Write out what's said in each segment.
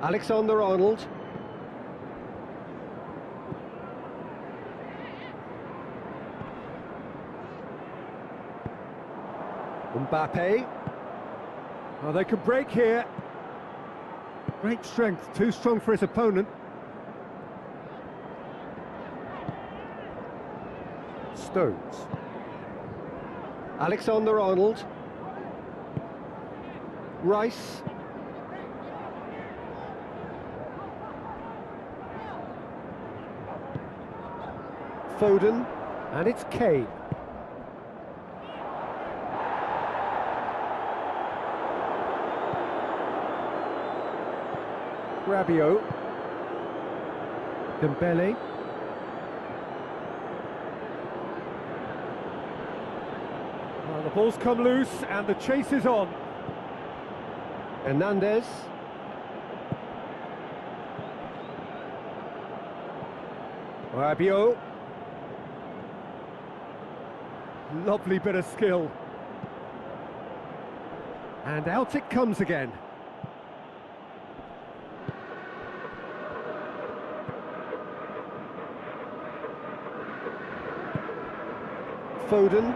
Alexander-Arnold. Mbappe. Oh, they could break here. Great strength, too strong for his opponent. Stones. Alexander-Arnold. Rice. Foden. And it's Kane. Rabiot. Dembele. Well, the ball's come loose and the chase is on. Hernandez. Rabiot. Lovely bit of skill. And out it comes again. Foden.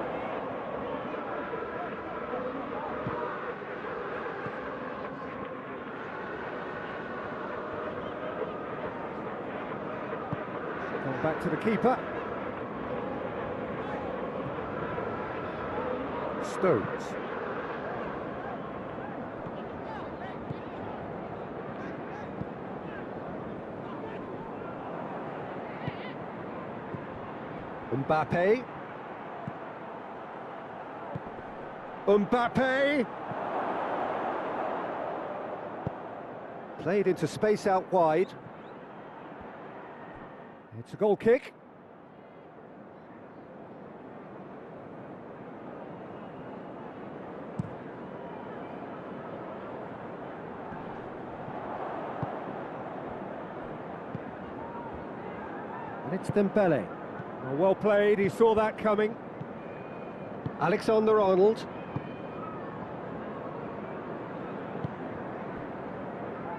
Gone back to the keeper. Stones. Mbappe. Mbappe! Played into space out wide. It's a goal kick. And it's Dembele. Well played, he saw that coming. Alexander-Arnold.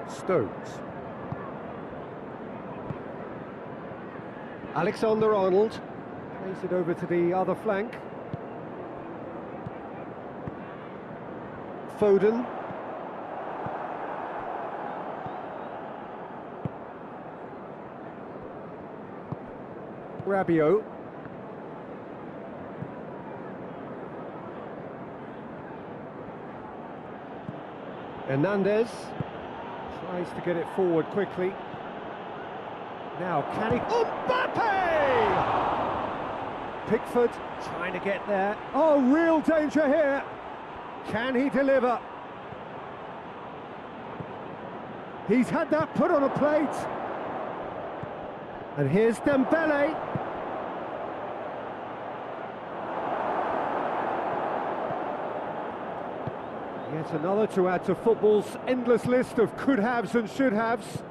Stones. Alexander-Arnold. Plays it over to the other flank. Foden. Rabiot. Hernandez. Tries to get it forward quickly. Now, can he... Mbappe! Pickford trying to get there. Oh, real danger here. Can he deliver? He's had that put on a plate. And here's Dembele. Yet another to add to football's endless list of could-haves and should-haves.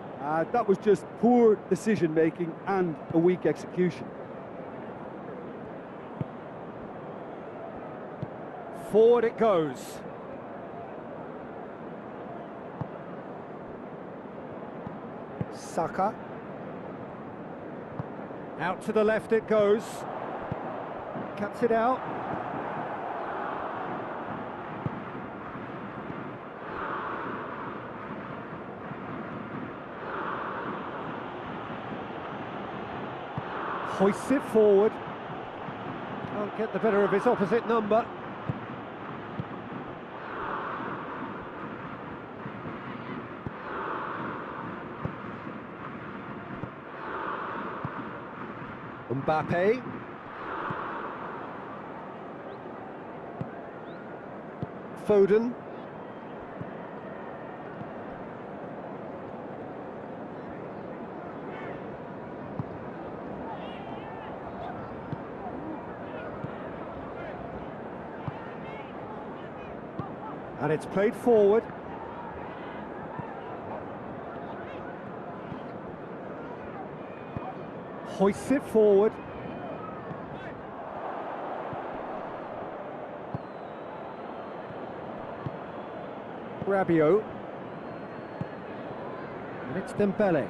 That was just poor decision-making and a weak execution. Forward it goes. Saka. Out to the left it goes. Cuts it out. Hoists it forward. Can't get the better of his opposite number. Mbappe. Foden. And it's played forward. Hoists it forward. Rabiot. It's Dembele.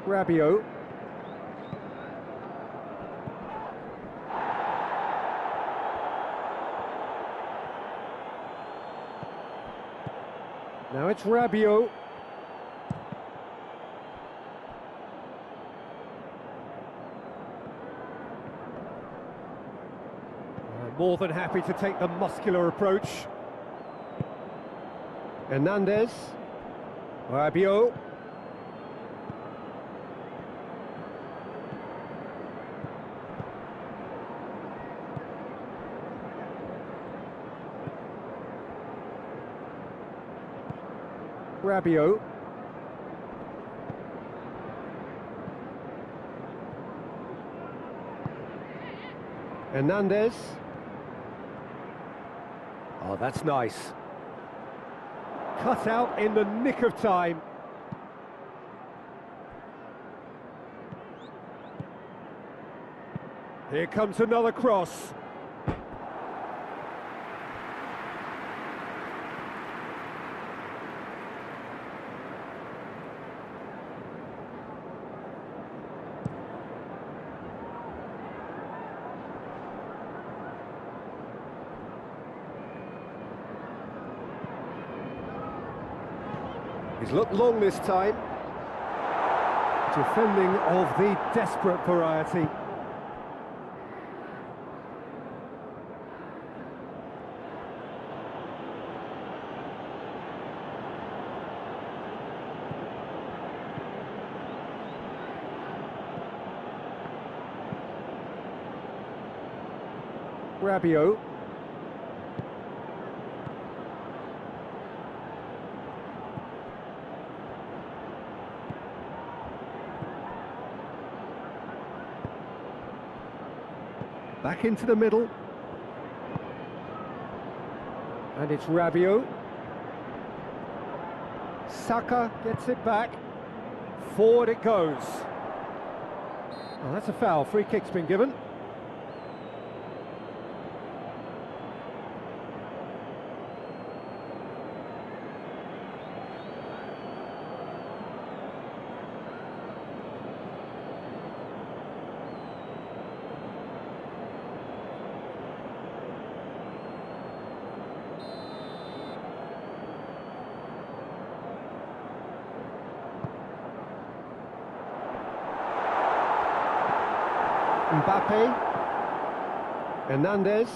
Rabiot. Now it's Rabiot. More than happy to take the muscular approach. Hernandez. Rabiot. Rabiot. Hernandez. Oh, that's nice. Cut out in the nick of time. Here comes another cross. He's looked long this time. Defending of the desperate variety. Rabiot. Back into the middle. And it's Rabiot. Saka gets it back. Forward it goes. Oh, that's a foul. Free kick's been given. Mbappe. Hernandez.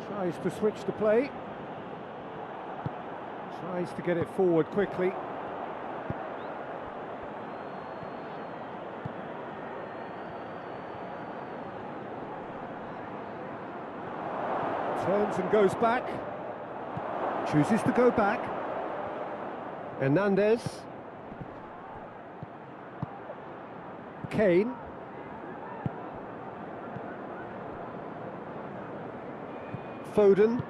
Tries to switch the play. Tries to get it forward quickly. Turns and goes back. Chooses to go back. Hernandez. Kane. Foden.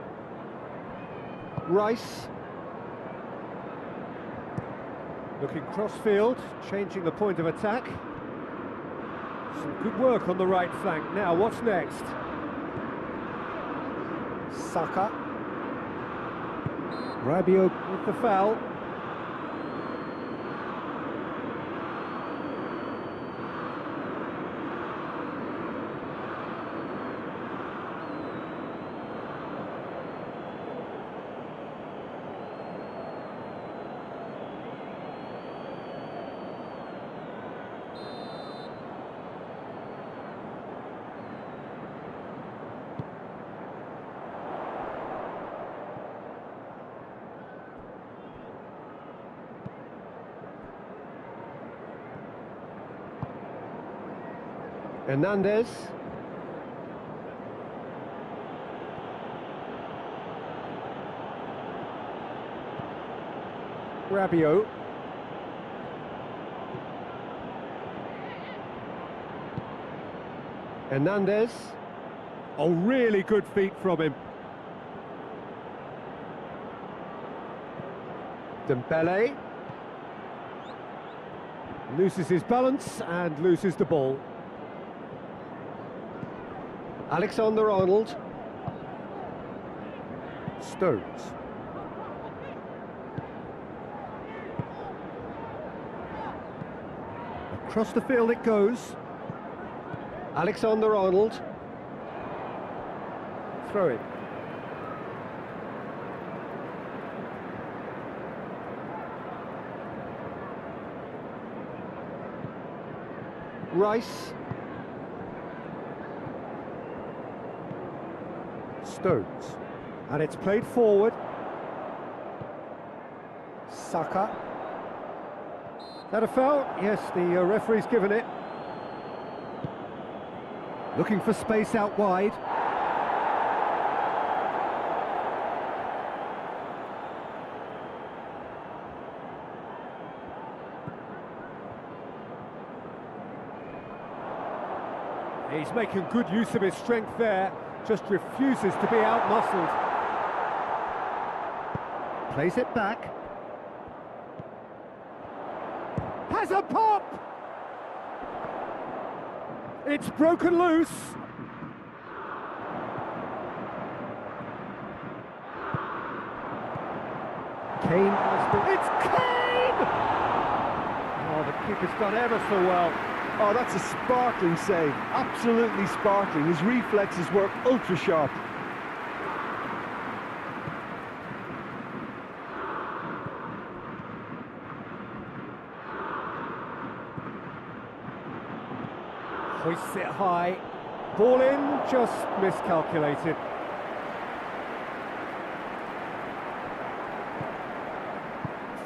Rice. Looking cross-field, changing the point of attack. Some good work on the right flank. Now, what's next? Saka. Rabiot with the foul. Hernandez. Rabiot. Hernandez. Oh, really good feet from him. Dembele. Loses his balance and loses the ball. Alexander-Arnold. Stones. Across the field it goes. Alexander-Arnold. Throw it. Rice. Stones. And it's played forward. Saka. Is that a foul? Yes, the referee's given it. Looking for space out wide. He's making good use of his strength there, just refuses to be out-muscled. Plays it back. Has a pop! It's broken loose. Kane has been... It's Kane! Oh, the keeper's done ever so well. Oh, that's a sparkling save. Absolutely sparkling. His reflexes work ultra sharp. Hoists it high. Ball in, just miscalculated.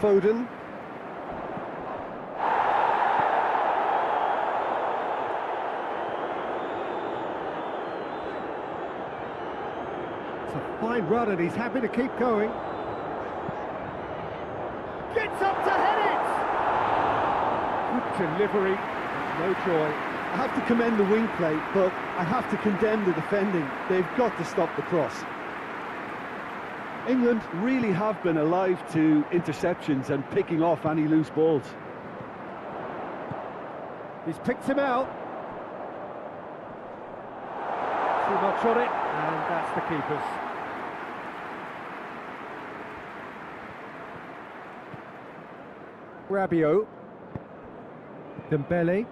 Foden. It's a fine run and he's happy to keep going. Gets up to head it! Good delivery, no joy. I have to commend the wing play, but I have to condemn the defending. They've got to stop the cross. England really have been alive to interceptions and picking off any loose balls. He's picked him out. Too much on it, and that's the keeper's. Rabiot. Dembele.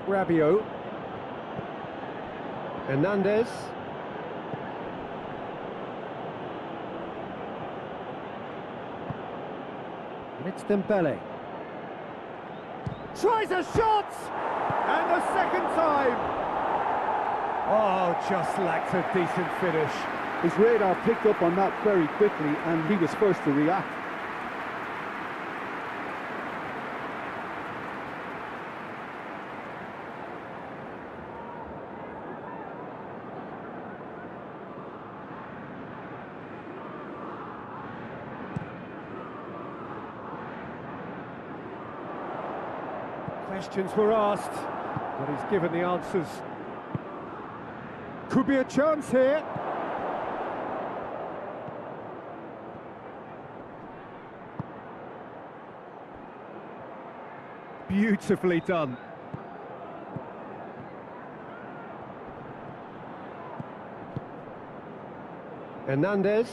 Rabiot. Hernandez. And it's Dembele. Tries a shot! And the second time! Oh, just lacked a decent finish. His radar picked up on that very quickly and he was first to react. Questions were asked, but he's given the answers. Could be a chance here. Beautifully done. Hernandez.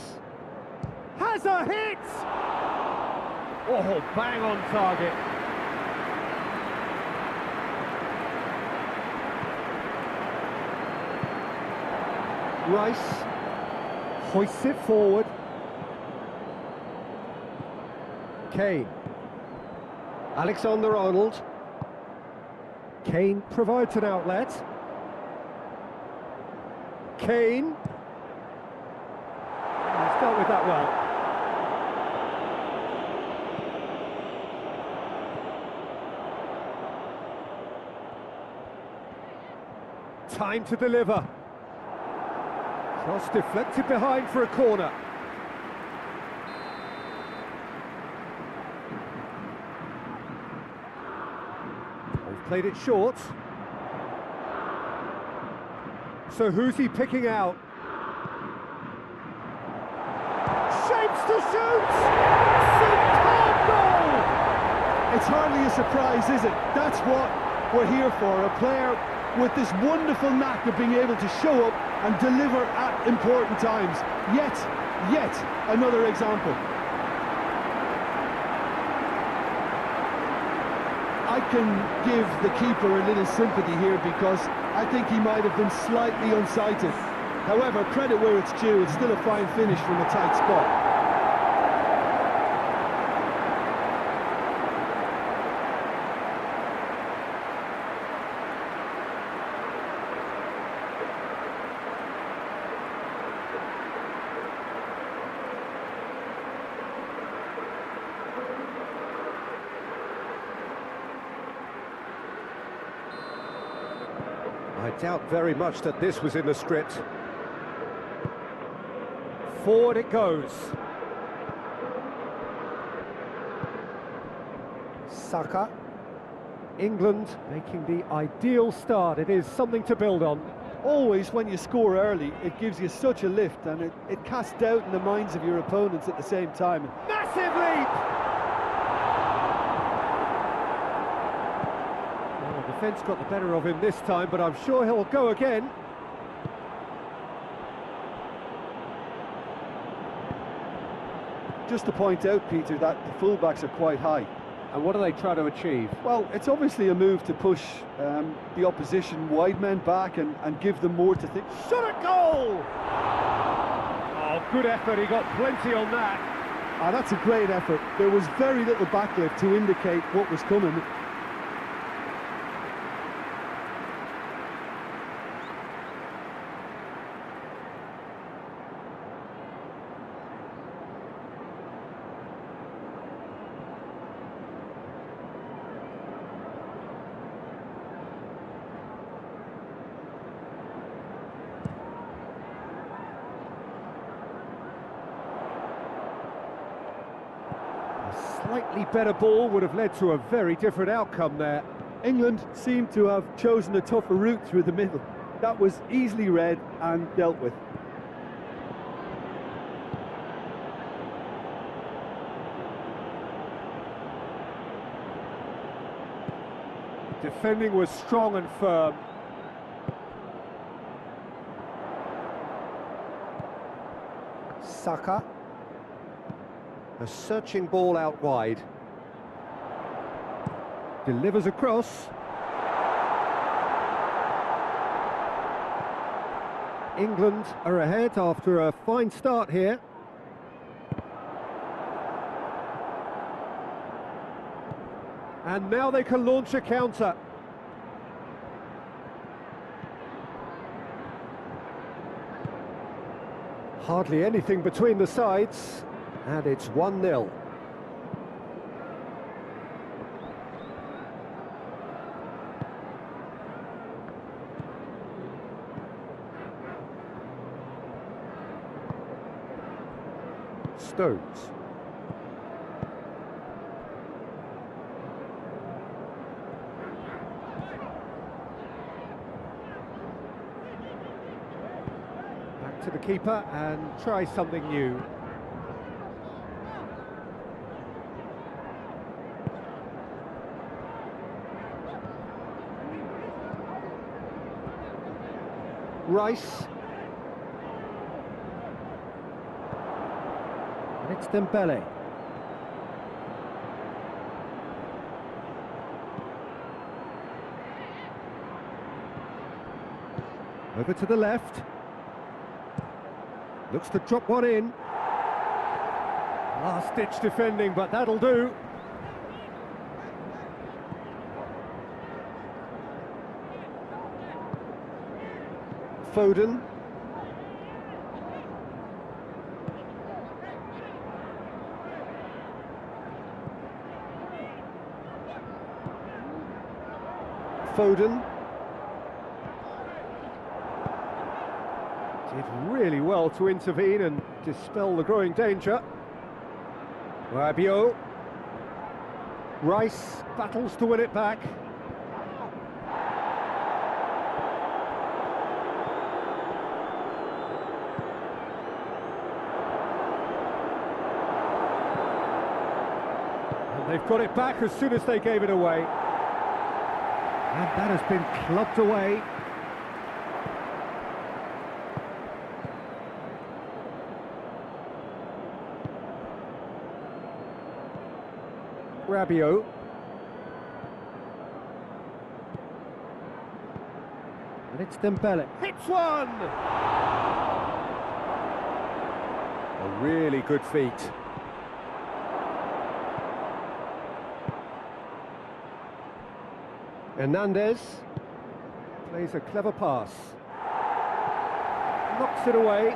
Has a hit! Oh, bang on target. Rice. Hoists it forward. Kane. Alexander-Arnold. Kane provides an outlet. Kane. He's dealt with that well. Time to deliver. Cross deflected behind for a corner. They've played it short. So who's he picking out? Shapes to shoot! Superb goal! It's hardly a surprise, is it? That's what we're here for, a player with this wonderful knack of being able to show up and deliver at important times. Yet another example. I can give the keeper a little sympathy here because I think he might have been slightly unsighted. However, credit where it's due, it's still a fine finish from a tight spot. I doubt very much that this was in the script. Forward it goes. Saka. England making the ideal start. It is something to build on. Always when you score early, it gives you such a lift and it casts doubt in the minds of your opponents at the same time. Massive leap! Well, the defence got the better of him this time, but I'm sure he'll go again. Just to point out, Peter, that the fullbacks are quite high. And what do they try to achieve? Well, it's obviously a move to push the opposition wide men back and give them more to think. Shot at goal! Oh, good effort, he got plenty on that. Ah, that's a great effort. There was very little backlift to indicate what was coming. Slightly better ball would have led to a very different outcome there. England seemed to have chosen a tougher route through the middle. That was easily read and dealt with. Defending was strong and firm. Saka. A searching ball out wide. Delivers across. England are ahead after a fine start here. And now they can launch a counter. Hardly anything between the sides. And it's 1-0. Stones. Back to the keeper and try something new. Rice. And it's Dembele. Over to the left. Looks to drop one in. Last-ditch defending, but that'll do. Foden. Foden. Did really well to intervene and dispel the growing danger. Rabiot. Rice battles to win it back. And they've got it back as soon as they gave it away. And that has been clubbed away. Rabiot. And it's Dembele. Hits one! A really good feat. Hernandez plays a clever pass. Knocks it away.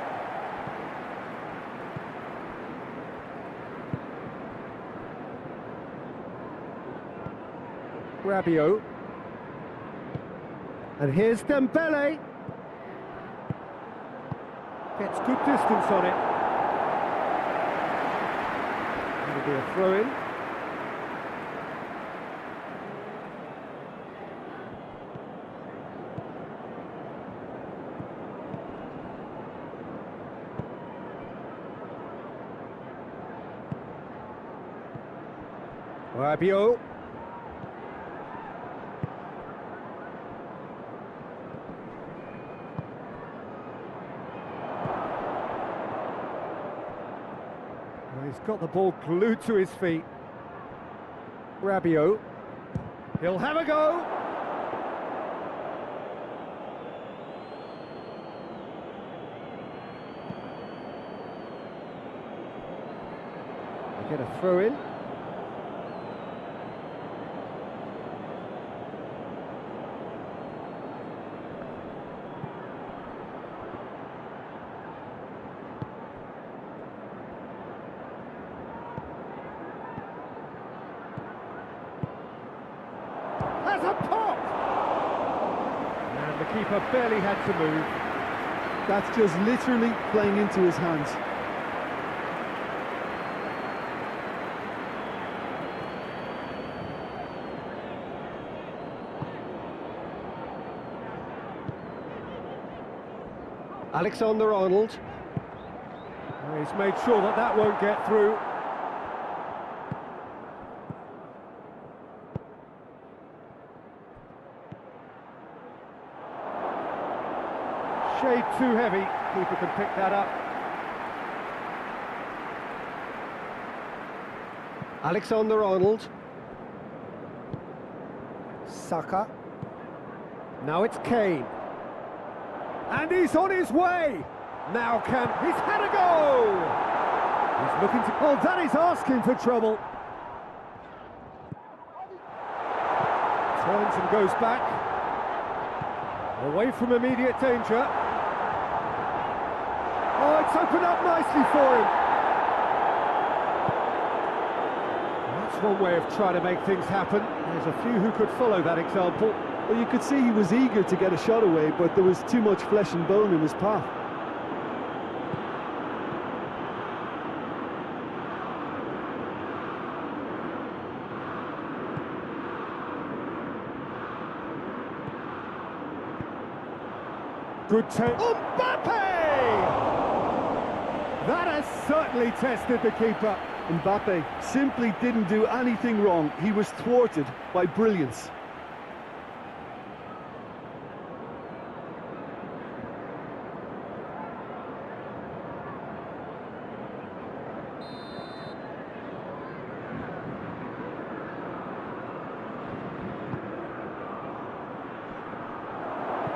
Rabiot. And here's Dembele. Gets good distance on it. That'll be a throw-in. Rabiot. He's got the ball glued to his feet. Rabiot. He'll have a go. They get a throw in. Has a pop! And the keeper barely had to move. That's just literally playing into his hands. Alexander-Arnold. He's made sure that that won't get through. Shade too heavy. Keeper can pick that up. Alexander-Arnold. Saka. Now it's Kane. And he's on his way! Now he's had a go! He's looking to... Oh, that is asking for trouble. Turns and goes back. Away from immediate danger. Oh, it's opened up nicely for him. That's one way of trying to make things happen. There's a few who could follow that example. Well, you could see he was eager to get a shot away, but there was too much flesh and bone in his path. Good take. Mbappe! That has certainly tested the keeper. Mbappe simply didn't do anything wrong. He was thwarted by brilliance.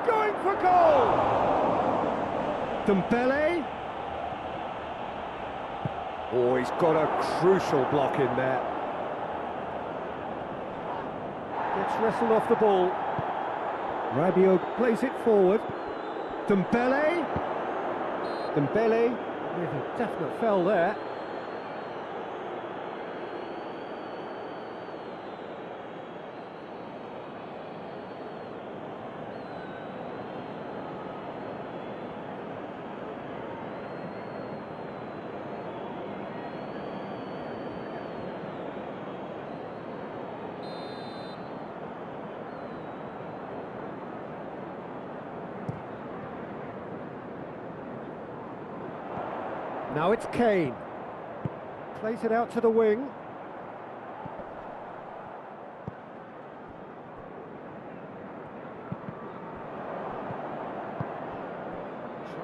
Going for goal! Dembele. Oh, he's got a crucial block in there. Gets wrestled off the ball. Rabiot plays it forward. Dembele. Dembele with a definite foul there. Now it's Kane. Plays it out to the wing.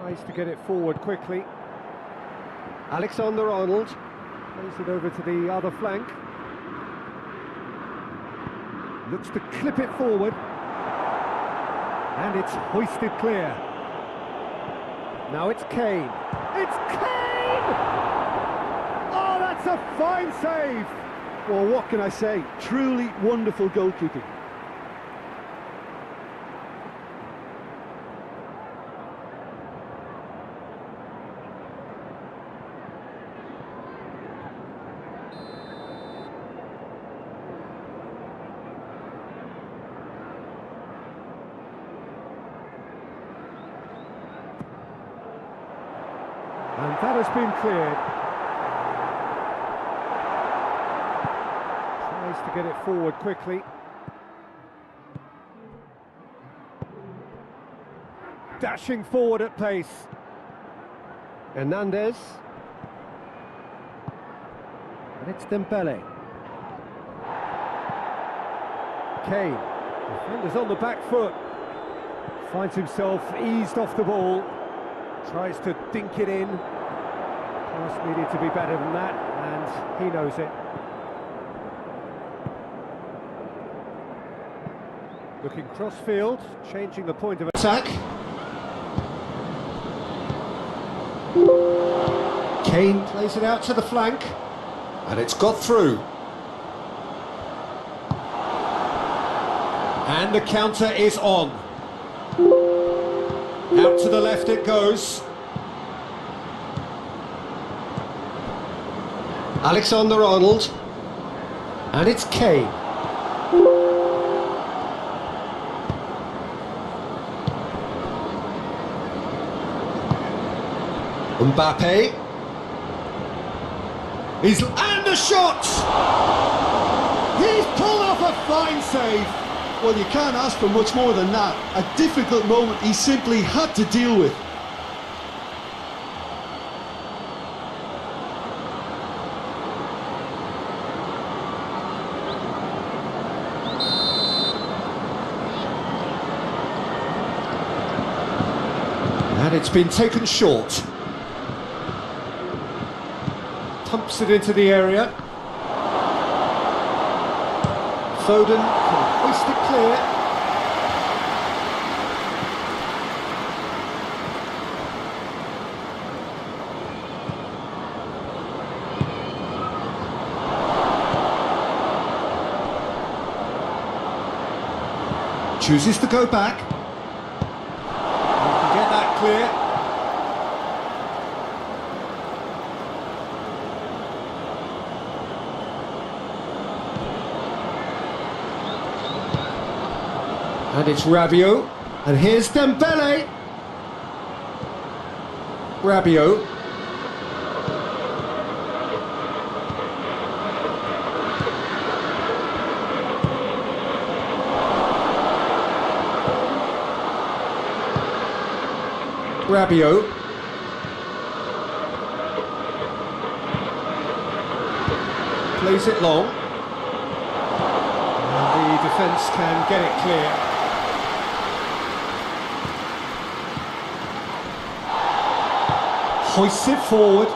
Tries to get it forward quickly. Alexander-Arnold plays it over to the other flank. Looks to clip it forward. And it's hoisted clear. Now it's Kane. It's Kane! Oh, that's a fine save! Well, what can I say? Truly wonderful goalkeeping. And that has been cleared. Tries to get it forward quickly. Dashing forward at pace. Hernandez. And it's Dembele. Kane. Defender's on the back foot. Finds himself eased off the ball. Tries to dink it in. Pass needed to be better than that, and he knows it. Looking cross-field, changing the point of attack. Kane plays it out to the flank, and it's got through. And the counter is on. Out to the left it goes. Alexander-Arnold. And it's Kane. Mbappe. And the shot! He's pulled off a fine save. Well, you can't ask for much more than that. A difficult moment he simply had to deal with. And it's been taken short. Pumps it into the area. Foden can hoist it clear. Chooses to go back. Can get that clear. And it's Rabiot, and here's Dembele. Rabiot. Rabiot. Plays it long. And the defence can get it clear. Hoists it forward.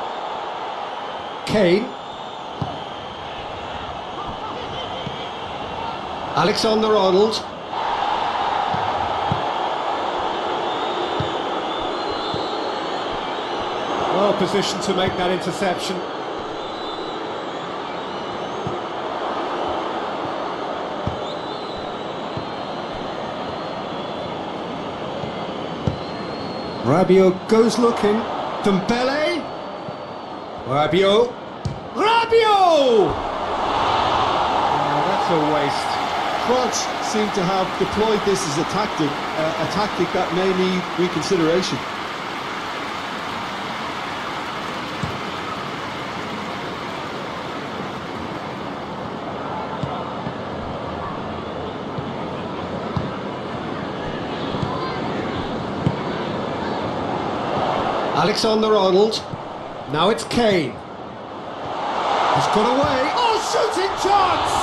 Kane. Alexander-Arnold. Well positioned to make that interception. Rabiot goes looking. Dembele. Rabiot. Rabiot! Oh, that's a waste. France seem to have deployed this as a tactic that may need reconsideration. Alexander-Arnold. Now it's Kane. He's got away. Oh, shooting chance!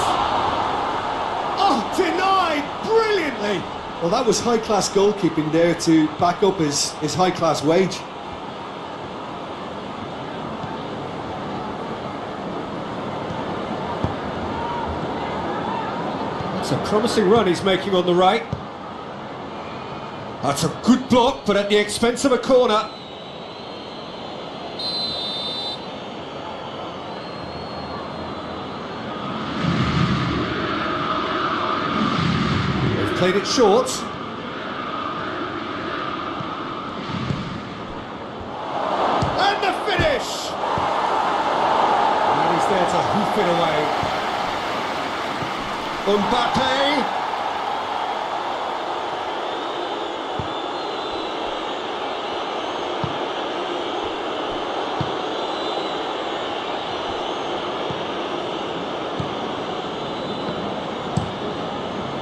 Oh, denied brilliantly. Well, that was high-class goalkeeping there to back up his high-class wage. It's a promising run he's making on the right. That's a good block, but at the expense of a corner. They've played it short. And the finish! And he's there to hoof it away. Mbappe!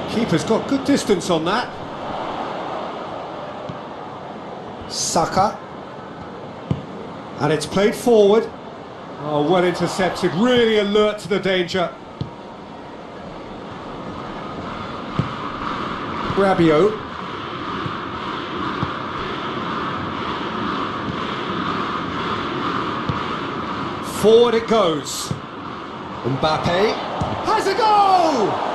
Keeper's got good distance on that. Saka. And it's played forward. Oh, well intercepted, really alert to the danger. Rabiot. Forward it goes. Mbappe has a goal!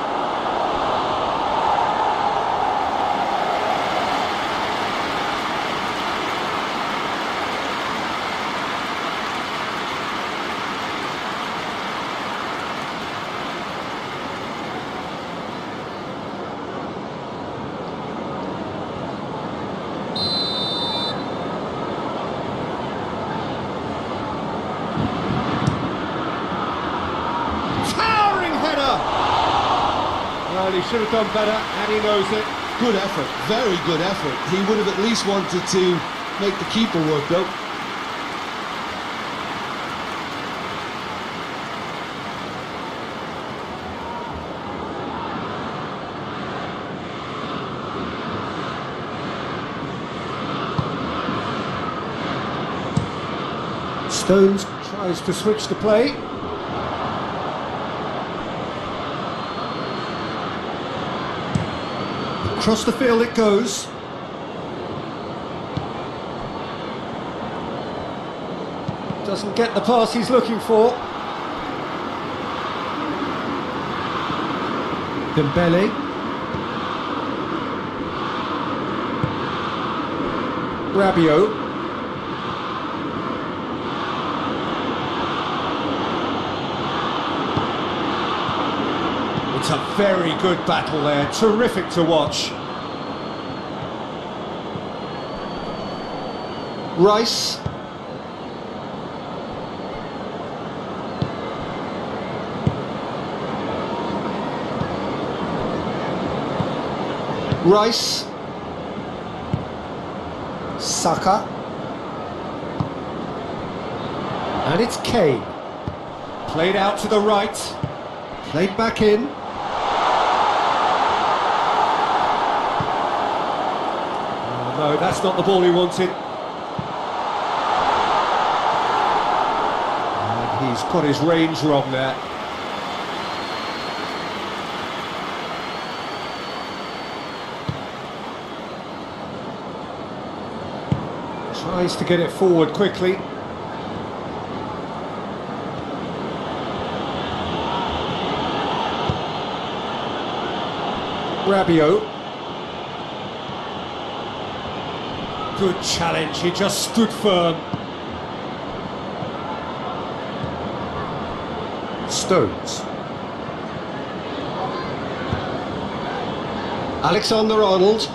Well, he should have done better, and he knows it. Good effort, very good effort. He would have at least wanted to make the keeper work, though. Stones tries to switch the play. Across the field it goes. Doesn't get the pass he's looking for. Dembele. Rabiot. It's a very good battle there, terrific to watch. Rice. Rice. Saka. And it's Kane. Played out to the right. Played back in. No, that's not the ball he wanted. And he's got his range wrong there. Tries to get it forward quickly. Rabiot. Good challenge, he just stood firm. Stones. Alexander-Arnold.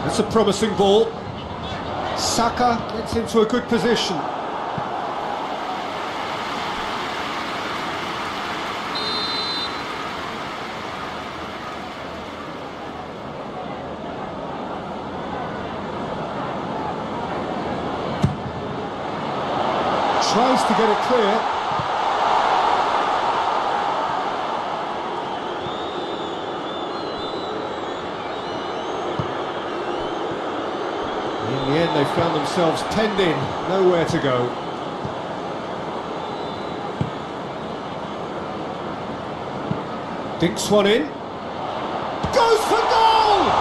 That's a promising ball. Saka gets into a good position. Tries to get it clear. In the end, they found themselves penned in, nowhere to go. Dinks one in. Goes for goal!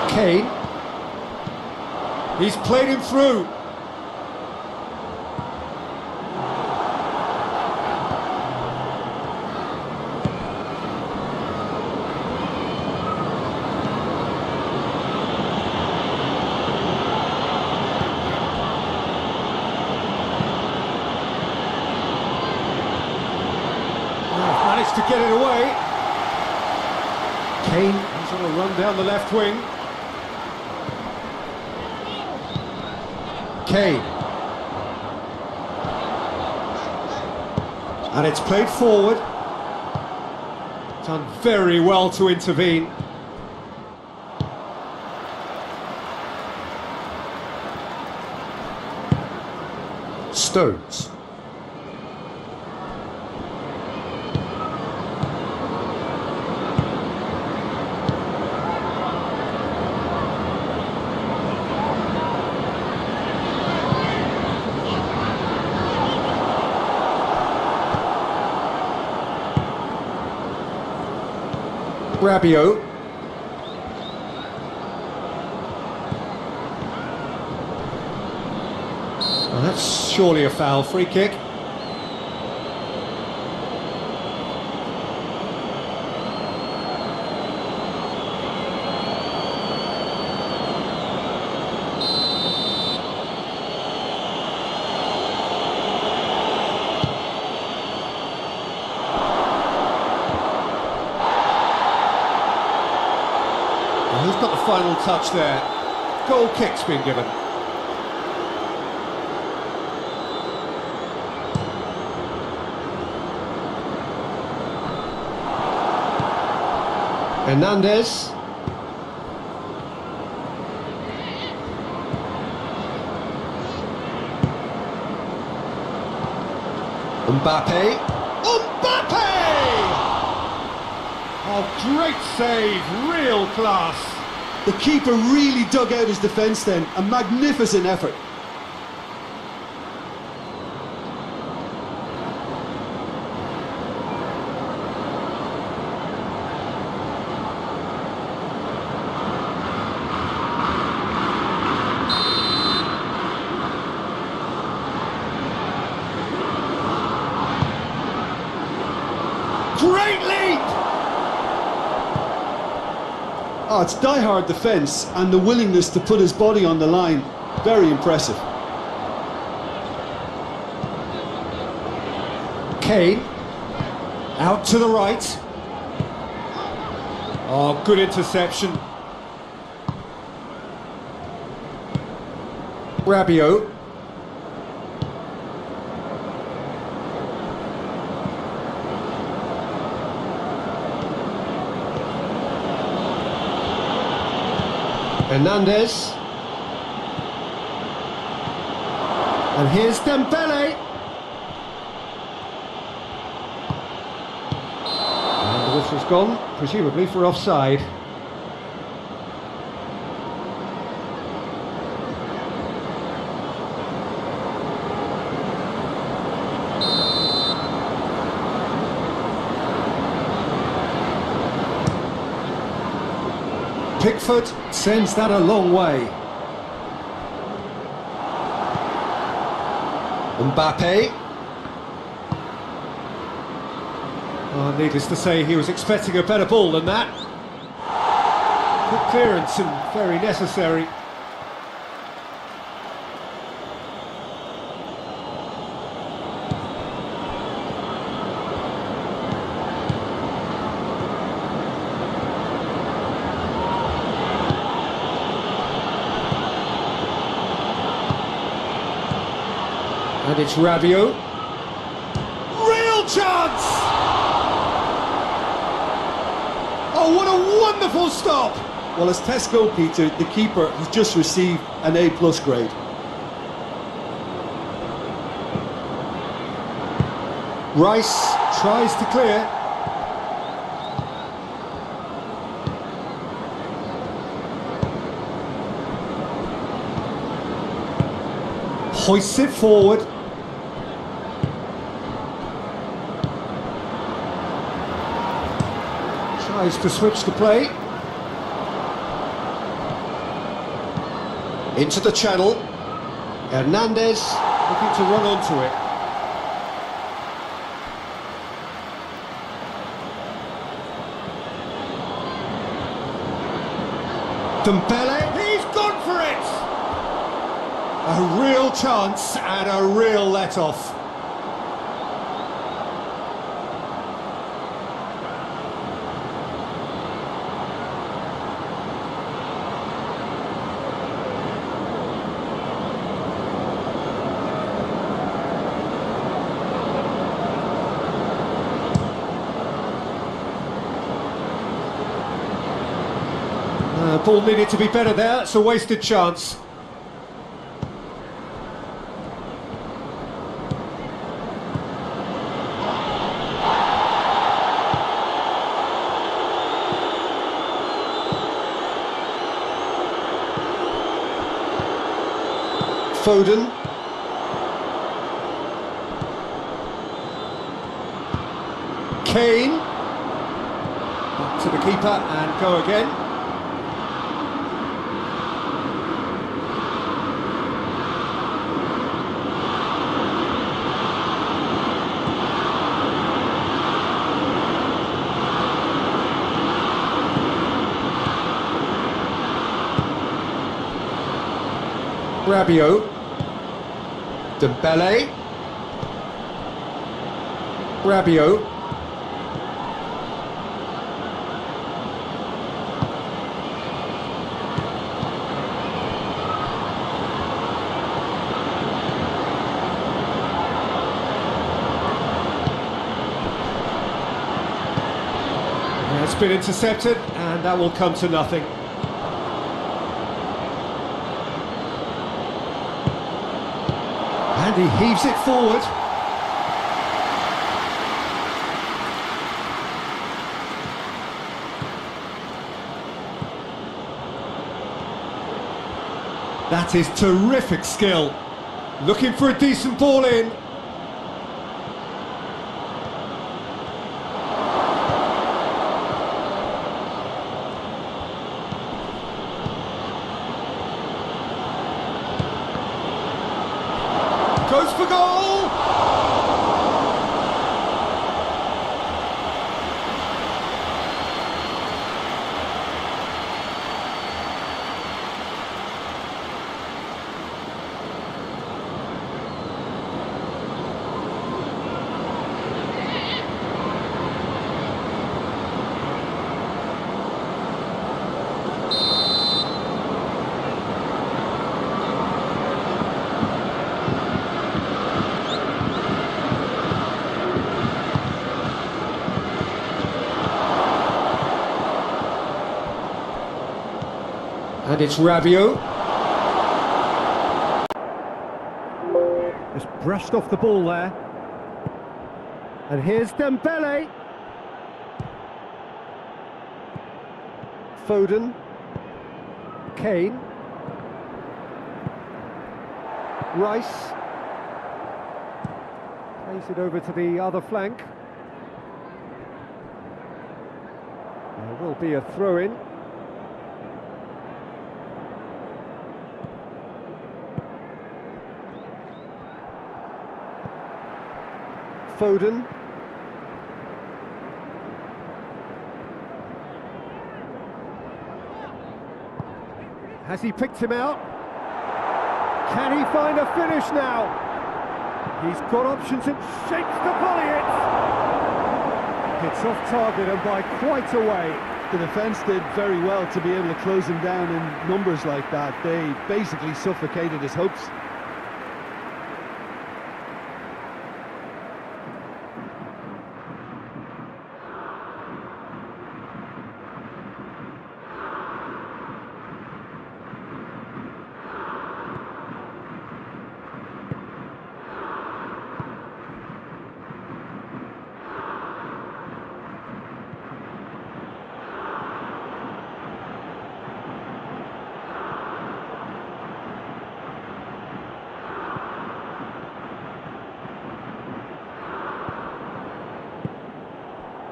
Kane. He's played him through. Managed to get it away. Kane, he's on a run down the left wing. Kane. And it's played forward. Done very well to intervene. Stones. Rabiot. Well, that's surely a foul. Free kick. Who's got the final touch there? Goal kick's been given. Hernandez. Mbappe. Mbappe! Oh, great save, real class. The keeper really dug out his defence then. A magnificent effort. Great leap! Oh, it's die-hard defence and the willingness to put his body on the line. Very impressive. Kane. Out to the right. Oh, good interception. Rabiot. Hernandez. And here's Dembele. And the whistle's gone, presumably for offside. Pickford sends that a long way. Mbappe. Oh, needless to say, he was expecting a better ball than that. Good clearance and very necessary. And it's Rabiot. chance! Oh, what a wonderful stop! Well, as test goalkeeper, the keeper has just received an A+ grade. Rice tries to clear. Hoists it forward. Tries to switch the play. Into the channel. Hernandez looking to run onto it. Dembele, he's gone for it! A real chance and a real let-off. Ball needed to be better there, it's a wasted chance. Foden. Kane. Back to the keeper and go again. Rabiot, Dembele, Rabiot, it's been intercepted and that will come to nothing. And he heaves it forward. That is terrific skill. Looking for a decent ball in. Goes for goal! And it's Rabiot. Just brushed off the ball there. And here's Dembele. Foden. Kane. Rice. Plays it over to the other flank. There will be a throw-in. Foden. Has he picked him out? Can he find a finish now? He's got options and shapes to volley it! It's off target and by quite a way. The defence did very well to be able to close him down in numbers like that. They basically suffocated his hopes.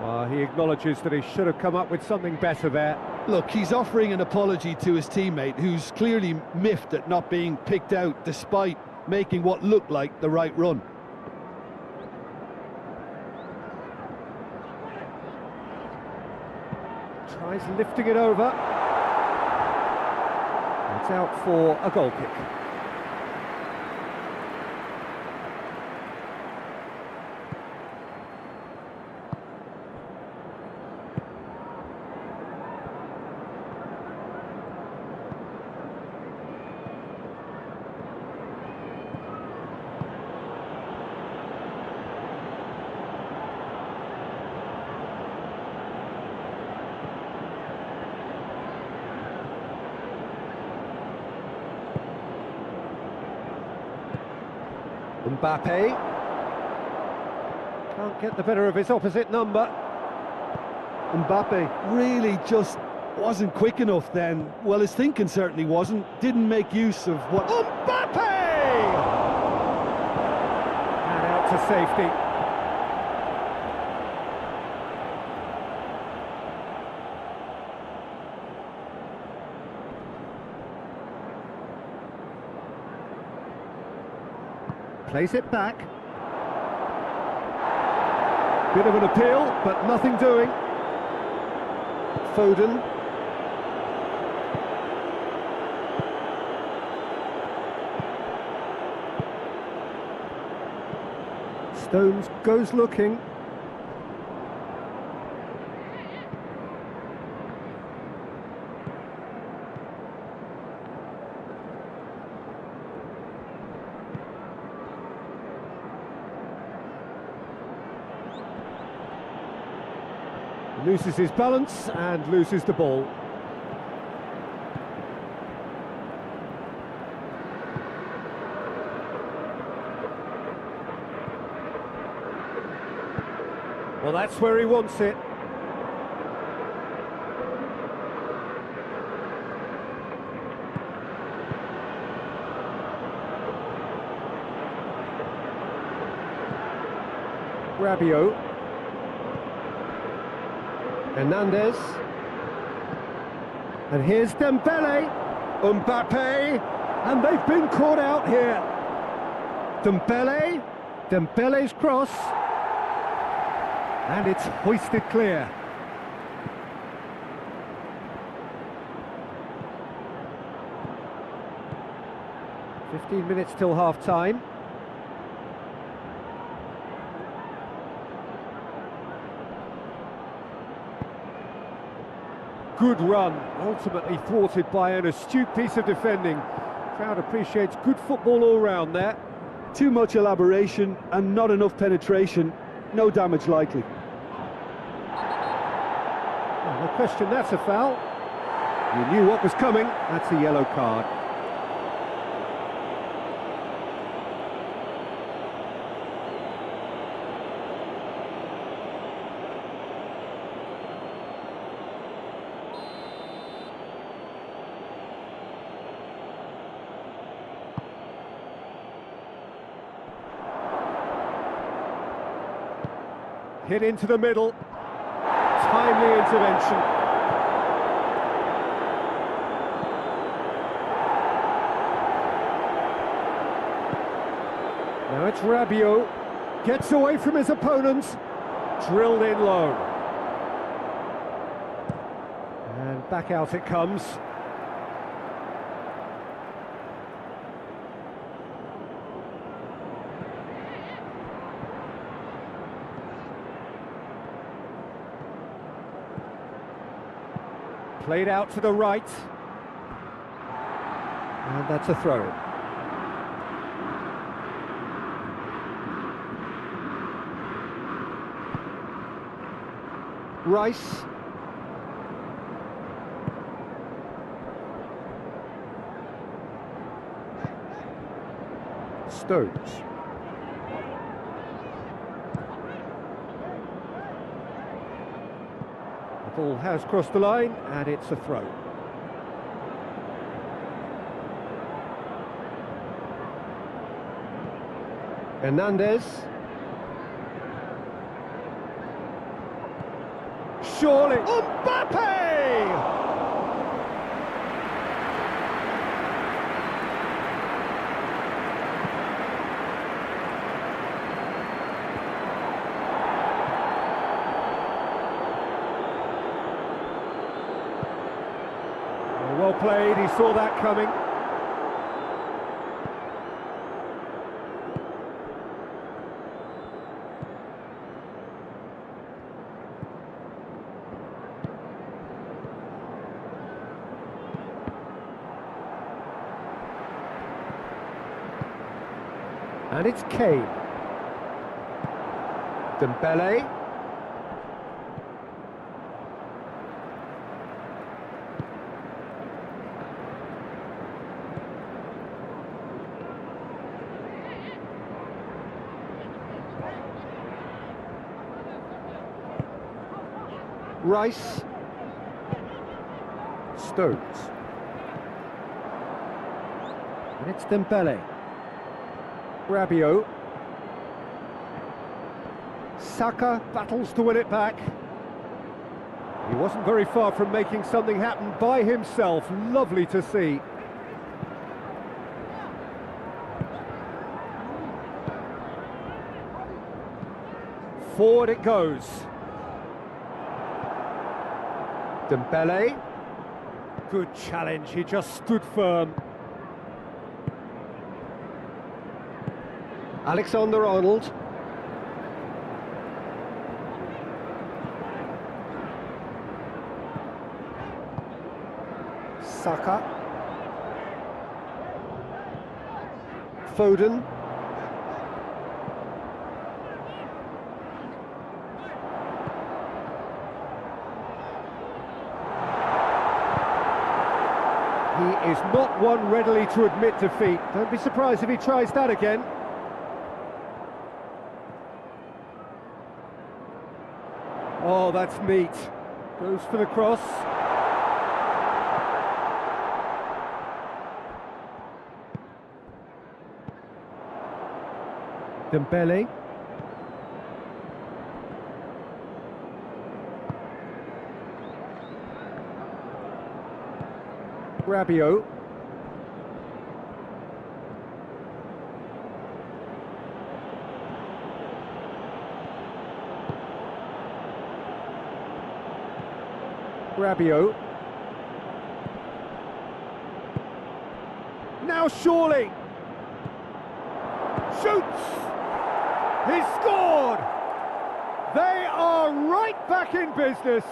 Well, he acknowledges that he should have come up with something better there. Look, he's offering an apology to his teammate, who's clearly miffed at not being picked out despite making what looked like the right run. Tries lifting it over. It's out for a goal kick. Mbappe can't get the better of his opposite number. Mbappe really just wasn't quick enough then. Well, his thinking certainly wasn't. Didn't make use of what... Mbappe! And out to safety. Plays it back. Bit of an appeal, but nothing doing. Foden. Stones goes looking. Loses his balance and loses the ball. Well, that's where he wants it. Rabiot. Hernandez. And here's Dembele. Mbappe. And they've been caught out here. Dembele. Dembele's cross. And it's hoisted clear. "15 minutes till half-time. Good run, ultimately thwarted by an astute piece of defending. Crowd appreciates good football all round there. Too much elaboration and not enough penetration. No damage likely. Well, no question that's a foul. You knew what was coming. That's a yellow card. Hit into the middle. Timely intervention. Now it's Rabiot. Gets away from his opponents. Drilled in low. And back out it comes. Played out to the right. And that's a throw-in. Rice. Stones. The ball has crossed the line, and it's a throw. Hernandez. Surely. Mbappe! Well played, he saw that coming. And it's Kane. Dembele. Rice. Stones. And it's Dembele. Rabiot. Saka battles to win it back. He wasn't very far from making something happen by himself. Lovely to see. Forward it goes. Dembele. Good challenge, he just stood firm. Alexander-Arnold. Saka. Foden. He is not one readily to admit defeat. Don't be surprised if he tries that again. Oh, that's neat. Goes for the cross. Dembele. Rabiot. Rabiot. Now surely. Shoots! He's scored! They are right back in business.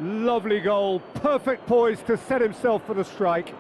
Lovely goal, perfect poise to set himself for the strike.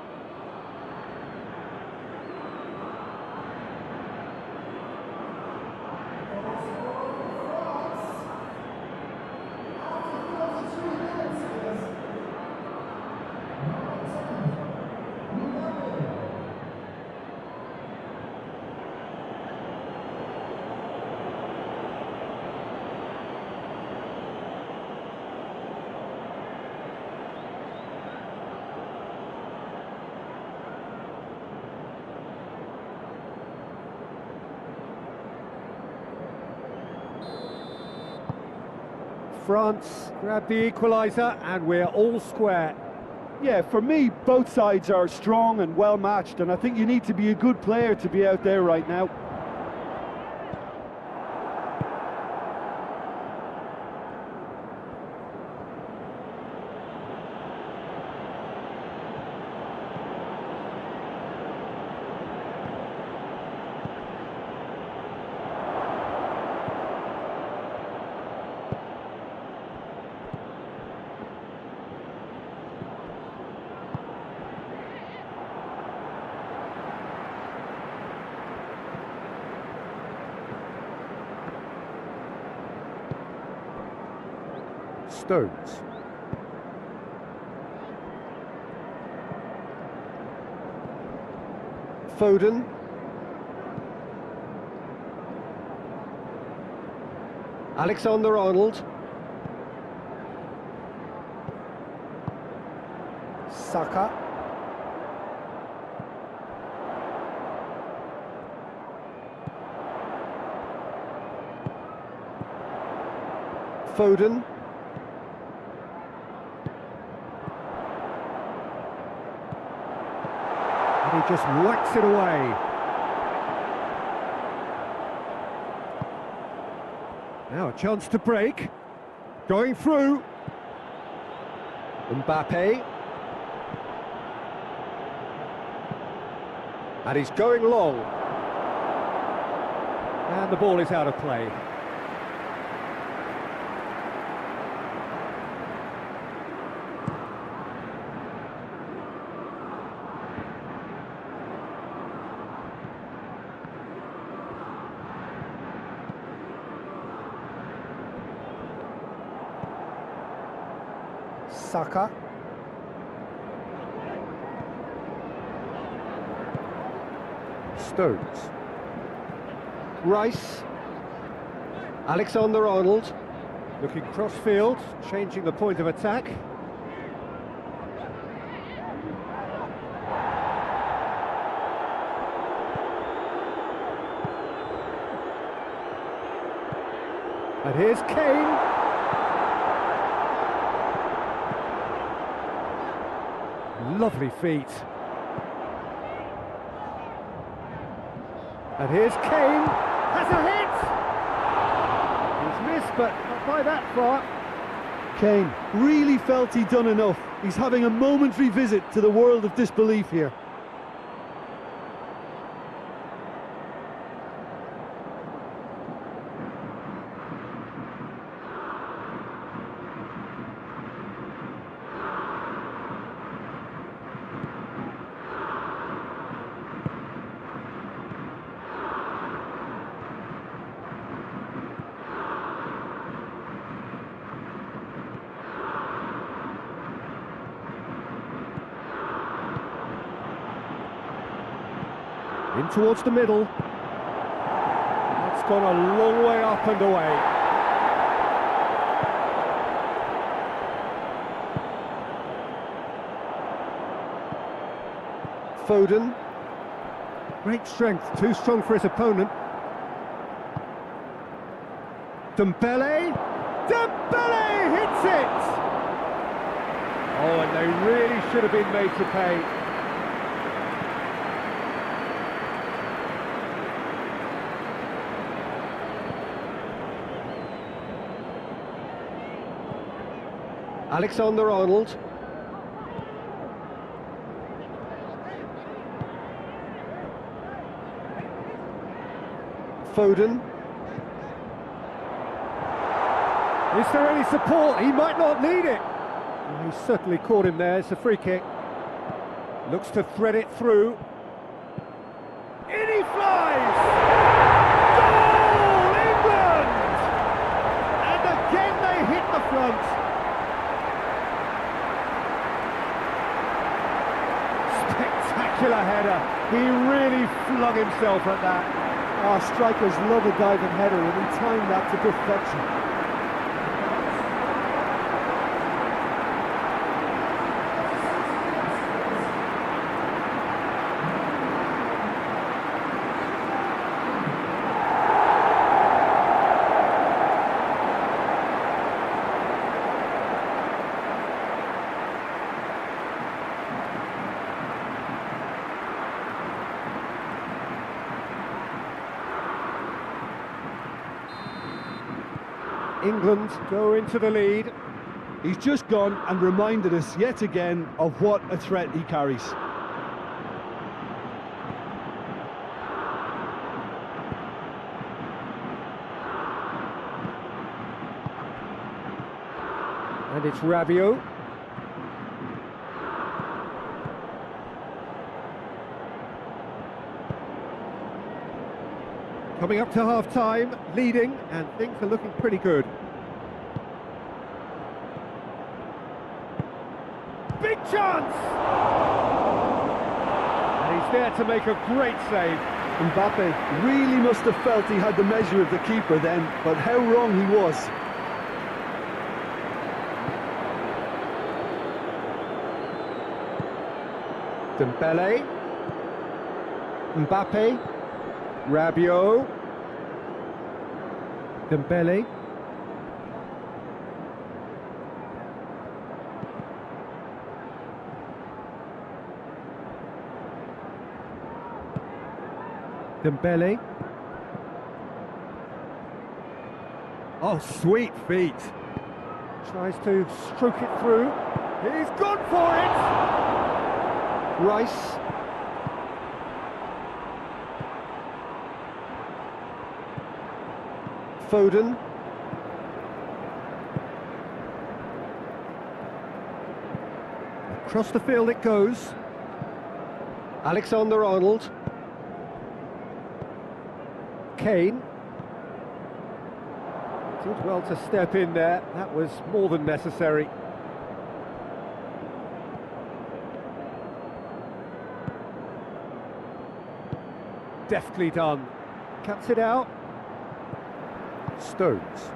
France grab the equaliser and we're all square. Yeah, for me, both sides are strong and well matched, and I think you need to be a good player to be out there right now. Stones. Foden. Alexander-Arnold. Saka. Foden. And he just whacks it away. Now a chance to break. Going through. Mbappe. And he's going long. And the ball is out of play. Saka. Stones. Rice. Alexander-Arnold. Looking cross-field, changing the point of attack. And here's Kane. Lovely feet. And here's Kane. Has a hit! He's missed, but not by that far. Kane really felt he'd done enough. He's having a momentary visit to the world of disbelief here. In towards the middle. That's gone a long way up and away. Foden. Great strength, too strong for his opponent. Dembele. Dembele hits it! Oh, and they really should have been made to pay. Alexander-Arnold. Foden. Is there any support? He might not need it. Well, he certainly caught him there. It's a free kick. Looks to thread it through. In he flies! Goal, England! And again they hit the front. Spectacular header. He really flung himself at that. Our strikers love a diving header, and he timed that to perfection. England go into the lead. He's just gone and reminded us yet again of what a threat he carries. And it's Rabiot. Coming up to half-time, leading, and things are looking pretty good. Big chance! And he's there to make a great save. Mbappe really must have felt he had the measure of the keeper then, but how wrong he was. Dembele. Mbappe. Rabiot. Dembele. Dembele. Oh, sweet feet. Tries to stroke it through. He's gone for it! Rice. Foden. Across the field it goes. Alexander-Arnold. Kane. Did well to step in there. That was more than necessary. Deftly done. Cuts it out. Stones.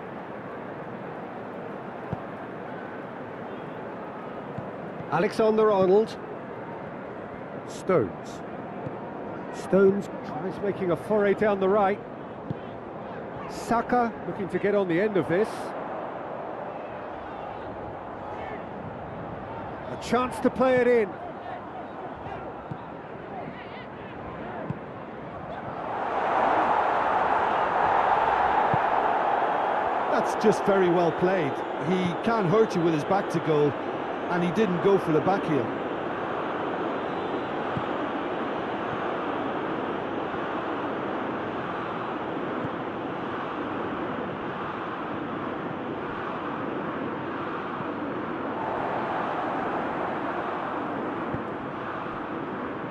Alexander-Arnold. Stones. Stones tries making a foray down the right. Saka looking to get on the end of this. A chance to play it in. That's just very well played. He can't hurt you with his back to goal, and he didn't go for the back heel.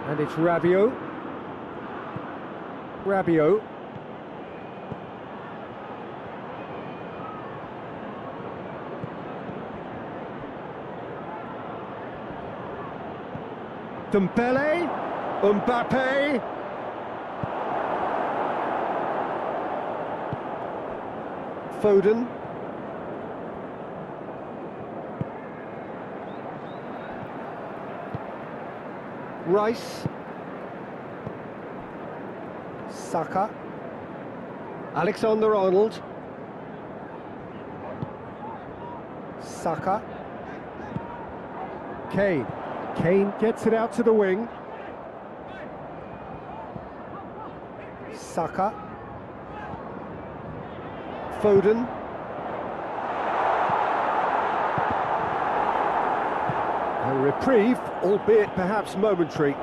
And it's Rabiot. Rabiot. Dembele. Mbappe. Foden. Rice. Saka. Alexander-Arnold. Saka. Kane. Kane gets it out to the wing. Saka. Foden. A reprieve, albeit perhaps momentary.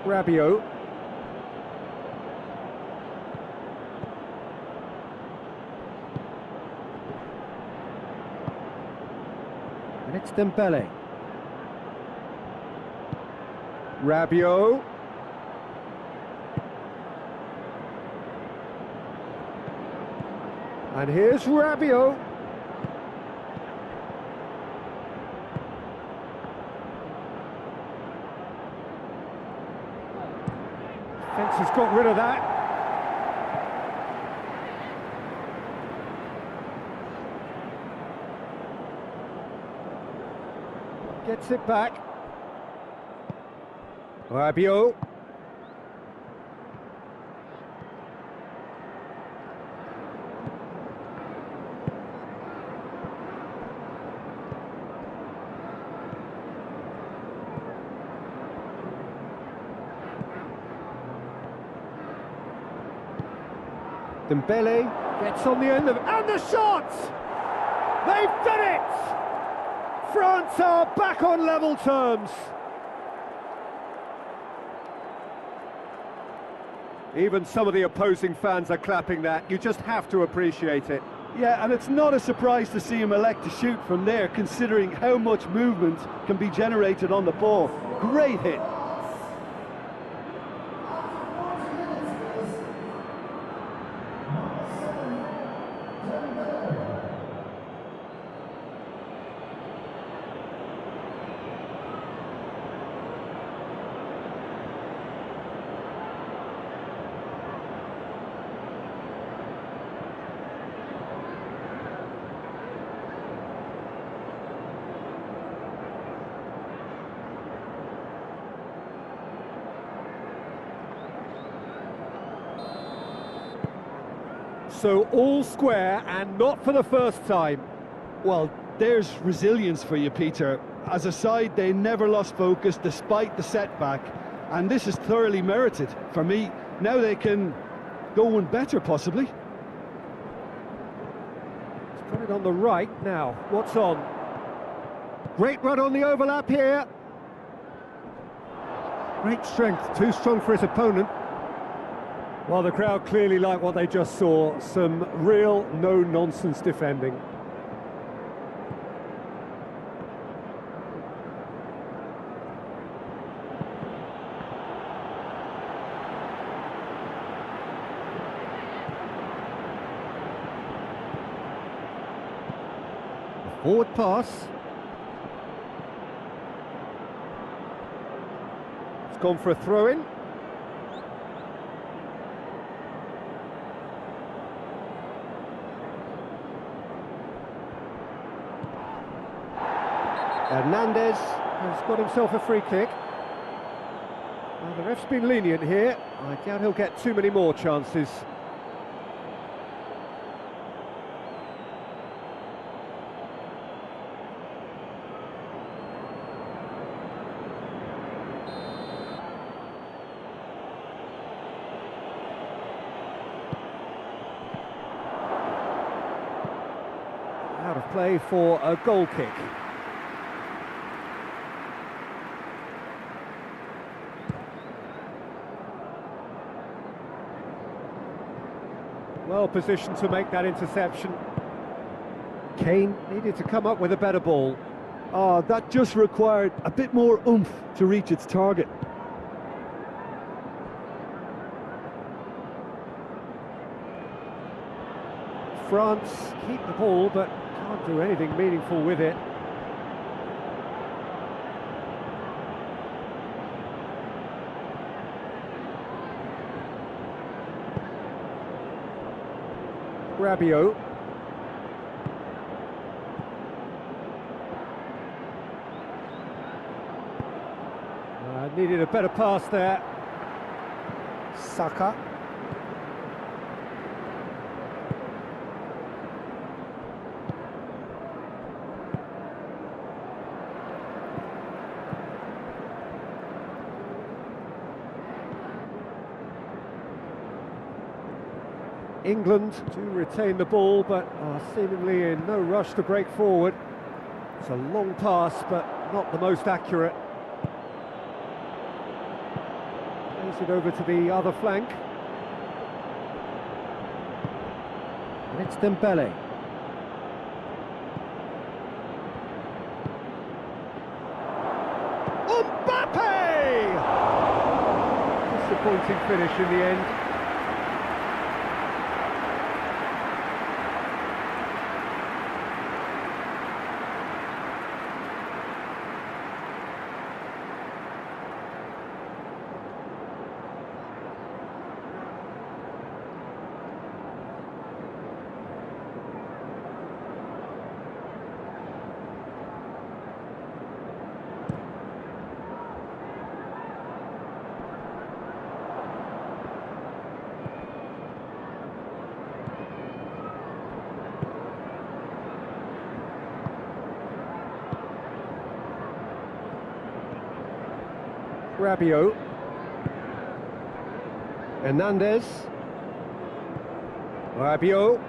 Rabiot. And it's Dembele. Rabiot. And here's Rabiot. Fence has got rid of that. Gets it back. Rabiot. Dembele gets on the end of it, and the shot! They've done it! France are back on level terms. Even some of the opposing fans are clapping that. You just have to appreciate it. Yeah, and it's not a surprise to see him elect to shoot from there, considering how much movement can be generated on the ball. Great hit. So all square, and not for the first time. Well, there's resilience for you, Peter. As a side, they never lost focus despite the setback, and this is thoroughly merited. For me, now they can go one better, possibly. He's got it on the right now. What's on? Great run on the overlap here. Great strength, too strong for his opponent. Well, the crowd clearly like what they just saw. Some real no-nonsense defending. Forward pass. It's gone for a throw-in. Hernandez has got himself a free kick. Well, the ref's been lenient here. I doubt he'll get too many more chances. Out of play for a goal kick. Well positioned to make that interception. Kane needed to come up with a better ball. That just required a bit more oomph to reach its target. France keep the ball, but can't do anything meaningful with it. Rabiot. Needed a better pass there. Saka. England do retain the ball, but are seemingly in no rush to break forward. It's a long pass, but not the most accurate. Plays it over to the other flank. And it's Dembele. Mbappe! Disappointing finish in the end. Rabiot. Hernandez. Rabiot.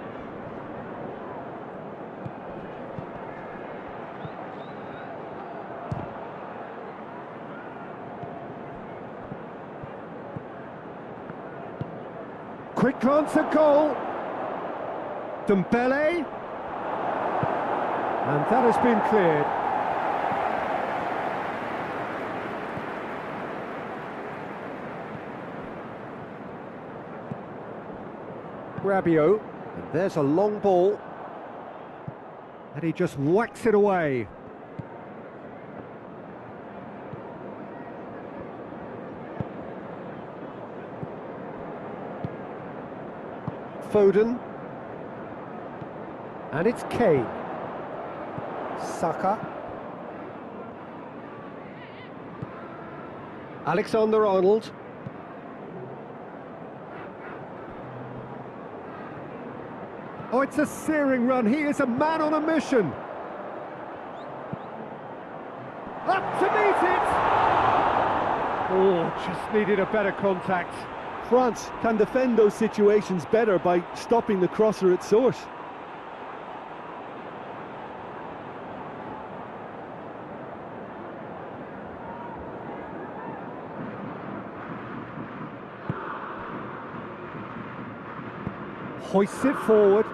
Quick glance at goal. Dembele. And that has been cleared. Rabiot, and there's a long ball, and he just whacks it away. Foden, and it's Kane. Saka. Alexander-Arnold. Oh, it's a searing run. He is a man on a mission. Up to meet it! Oh, just needed a better contact. France can defend those situations better by stopping the crosser at source. Hoists it forward.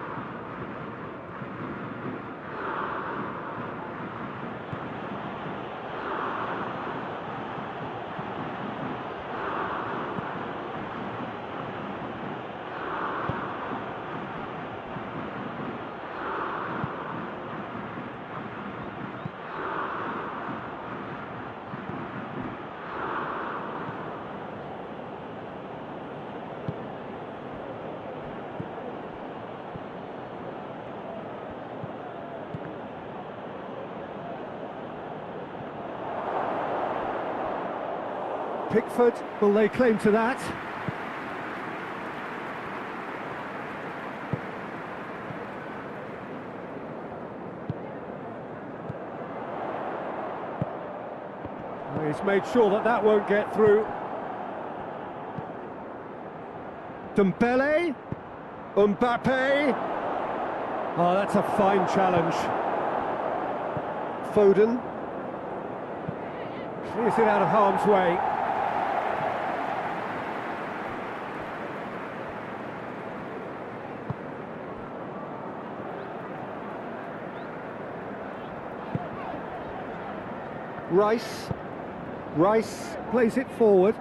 Pickford will lay claim to that. He's made sure that that won't get through. Dembele, Mbappe. Oh, that's a fine challenge. Foden clears it out of harm's way. Rice plays it forward.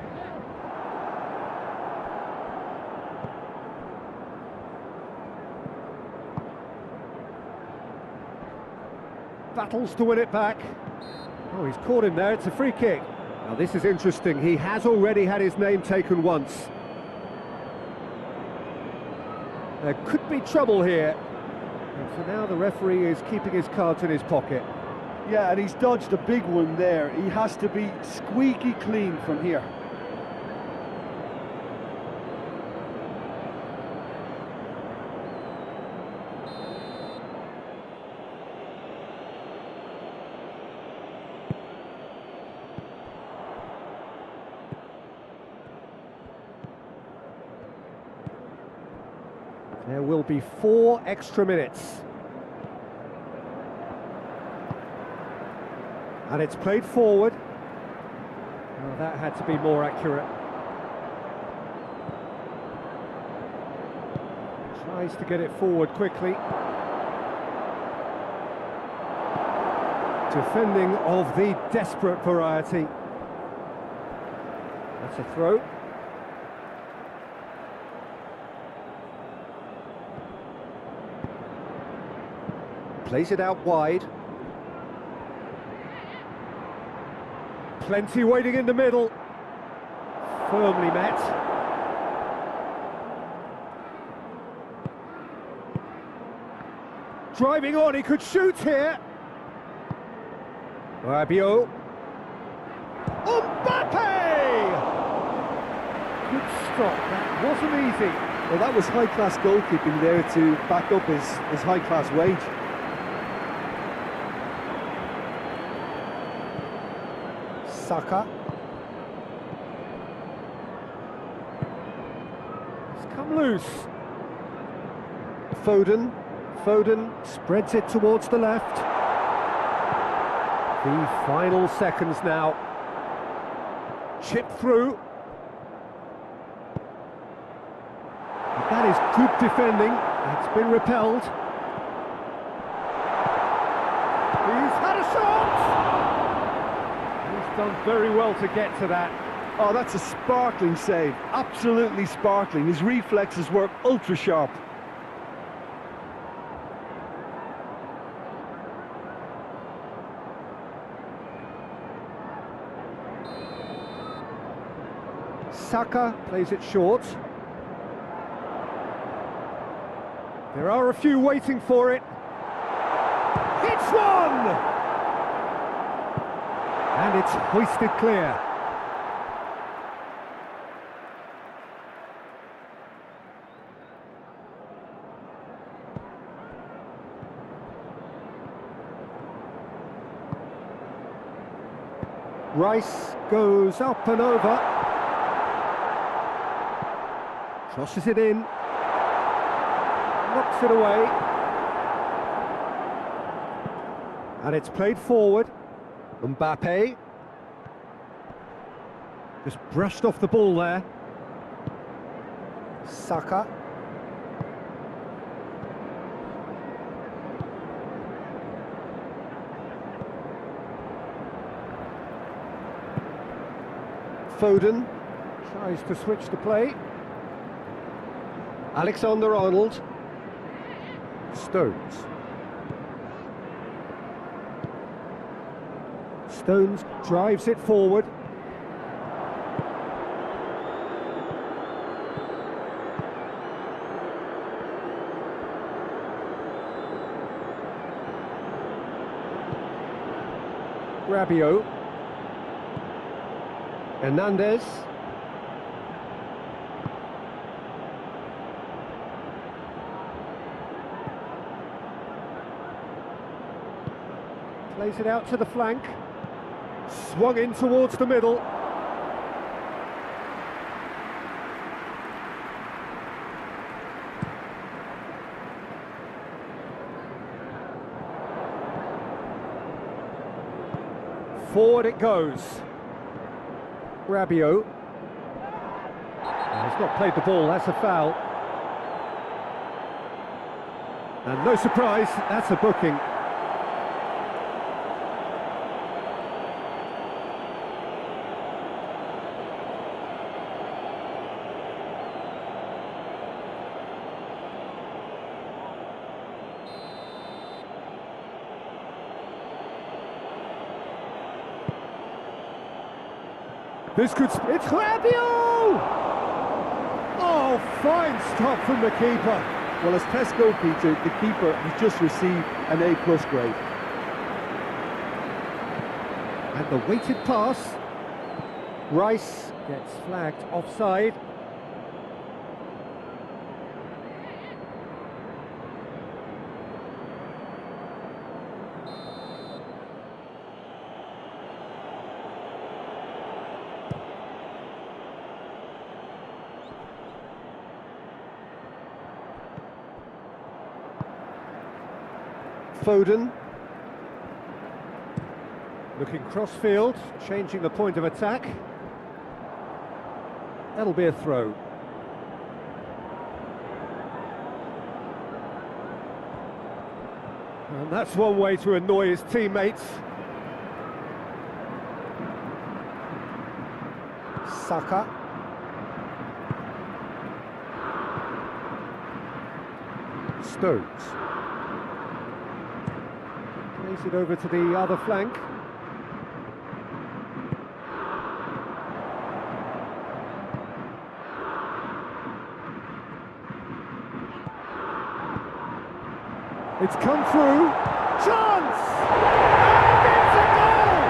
Battles to win it back. Oh, he's caught him there, it's a free kick. Now this is interesting, he has already had his name taken once. There could be trouble here. And for now the referee is keeping his cards in his pocket. Yeah, and he's dodged a big one there. He has to be squeaky clean from here. There will be 4 extra minutes. And it's played forward. Oh, that had to be more accurate. Tries to get it forward quickly. Defending of the desperate variety. That's a throw. Plays it out wide. Plenty waiting in the middle. Firmly met. Driving on, he could shoot here. Rabiot. Mbappe! Good stop, that wasn't easy. Well, that was high-class goalkeeping there to back up his high-class wage. Saka. It's come loose. Foden spreads it towards the left. The final seconds now. Chip through. But that is good defending. It's been repelled. He's had a shot! He's done very well to get to that. Oh, that's a sparkling save. Absolutely sparkling. His reflexes work ultra sharp. Saka plays it short. There are a few waiting for it. It's one! And it's hoisted clear. Rice goes up and over. Crosses it in. Knocks it away. And it's played forward. Mbappe. Just brushed off the ball there. Saka. Foden tries to switch the play. Alexander-Arnold. Stones. Stones drives it forward. Rabiot. Hernandez. Plays it out to the flank. Swung in towards the middle. Forward it goes. Rabiot. He's not played the ball, that's a foul. And no surprise, that's a booking. This could... It's Rabiot! Oh, fine stop from the keeper. Well, as test goalkeeper, the keeper has just received an A+ grade. And the weighted pass. Rice gets flagged offside. Foden. Looking cross-field, changing the point of attack. That'll be a throw. And that's one way to annoy his teammates. Saka. Stones. Plays it over to the other flank. It's come through. Chance! And it's a goal!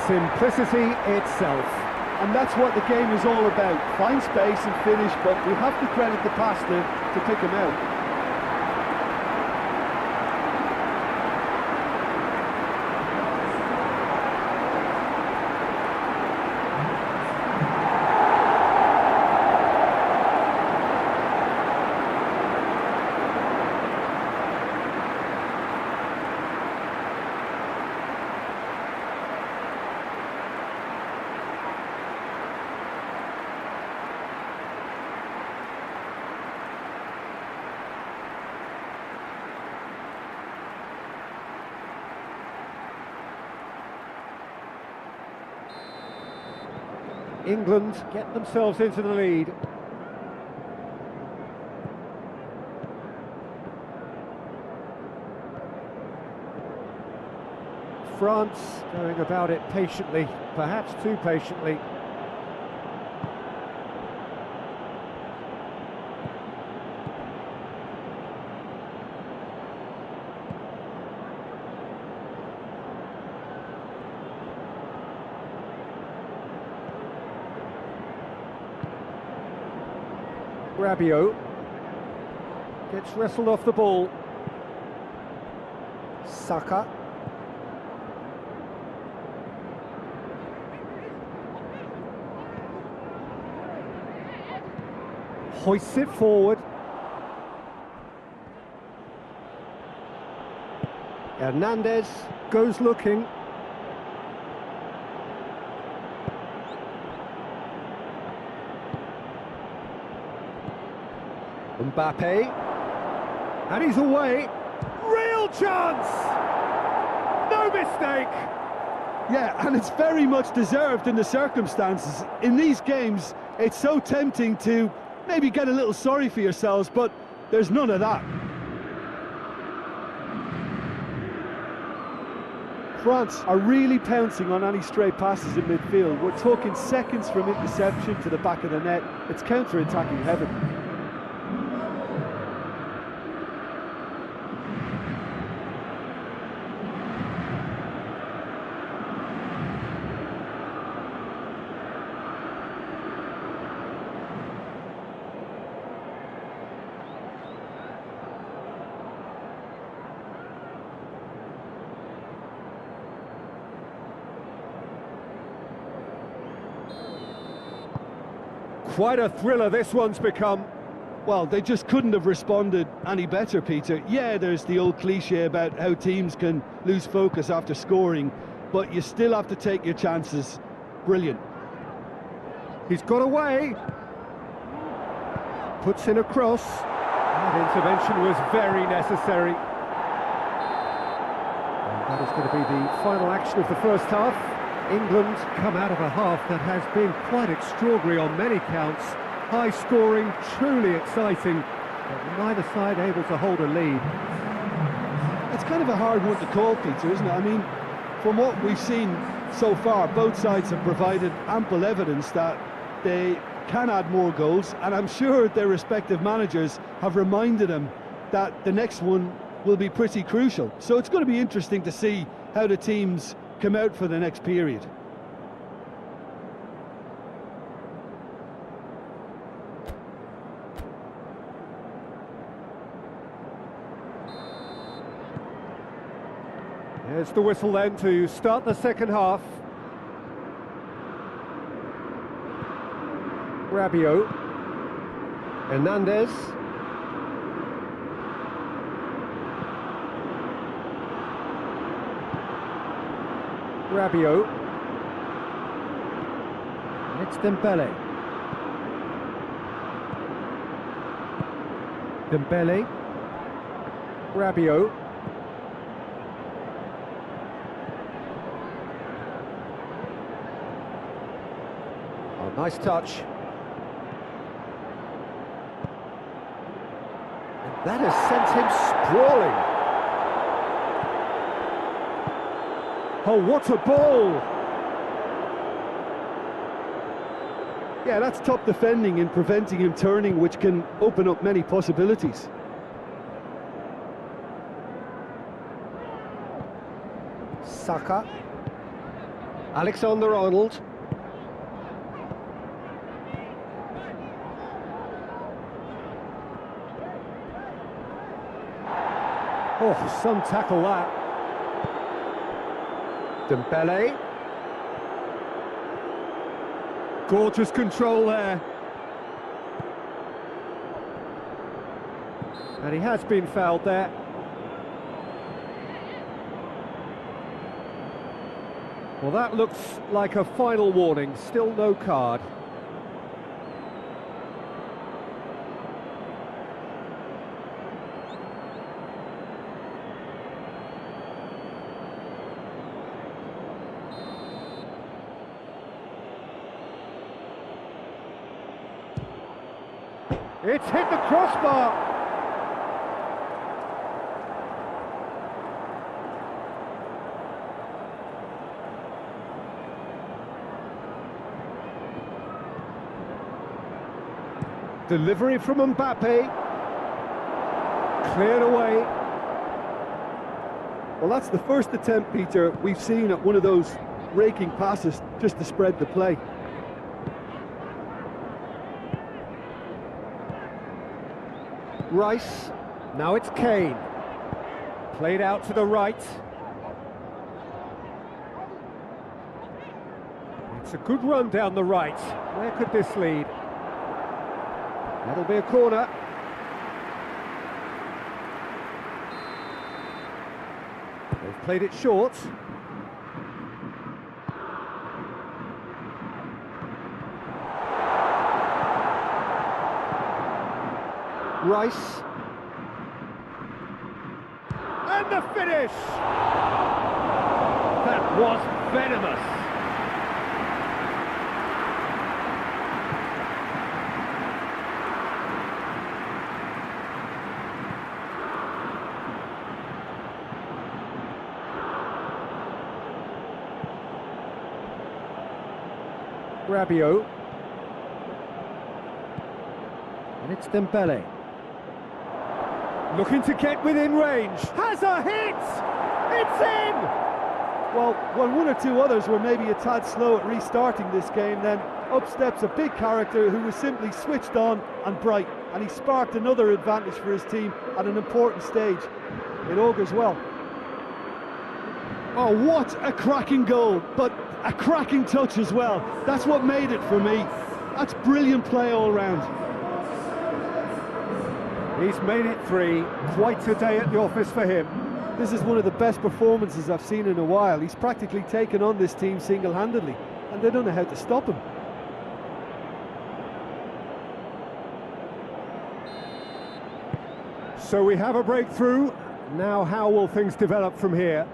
Simplicity itself. And that's what the game is all about. Find space and finish, but we have to credit the passer to pick him out. England get themselves into the lead. France going about it patiently, perhaps too patiently. Rabiot gets wrestled off the ball. Saka. Hoists it forward. Hernandez goes looking. Mbappe. And he's away. Real chance! No mistake! Yeah, and it's very much deserved in the circumstances. In these games, it's so tempting to maybe get a little sorry for yourselves, but there's none of that. France are really pouncing on any stray passes in midfield. We're talking seconds from interception to the back of the net. It's counter-attacking heaven. Quite a thriller this one's become. Well, they just couldn't have responded any better, Peter. Yeah, there's the old cliche about how teams can lose focus after scoring, but you still have to take your chances. Brilliant. He's got away. Puts in a cross. That intervention was very necessary. And that is going to be the final action of the first half. England come out of a half that has been quite extraordinary on many counts. High scoring, truly exciting, but neither side able to hold a lead. It's kind of a hard one to call, Peter, isn't it? I mean, from what we've seen so far, both sides have provided ample evidence that they can add more goals, and I'm sure their respective managers have reminded them that the next one will be pretty crucial. So it's going to be interesting to see how the teams come out for the next period. Here's the whistle then to start the second half. Rabiot. Hernandez. Rabiot. It's Dembele. Dembele. Rabiot. Oh, nice touch. And that has sent him sprawling. Oh, what a ball! Yeah, that's top defending and preventing him turning, which can open up many possibilities. Saka. Alexander-Arnold. Oh, some tackle that. Dembele. Gorgeous control there. And he has been fouled there. Well, that looks like a final warning. Still no card. It's hit the crossbar. Delivery from Mbappe. Cleared away. Well, that's the first attempt, Peter, we've seen at one of those raking passes just to spread the play. Rice. Now it's Kane. Played out to the right. It's a good run down the right. Where could this lead? That'll be a corner. They've played it short. Rice. And the finish! That was venomous. Rabiot. And it's Dembele. Looking to get within range. Has a hit! It's in! Well, when one or two others were maybe a tad slow at restarting this game, then up steps a big character who was simply switched on and bright, and he sparked another advantage for his team at an important stage. It augurs well. Oh, what a cracking goal, but a cracking touch as well. That's what made it for me. That's brilliant play all round. He's made it 3. Quite a day at the office for him. This is one of the best performances I've seen in a while. He's practically taken on this team single-handedly, and they don't know how to stop him. So we have a breakthrough. Now how will things develop from here?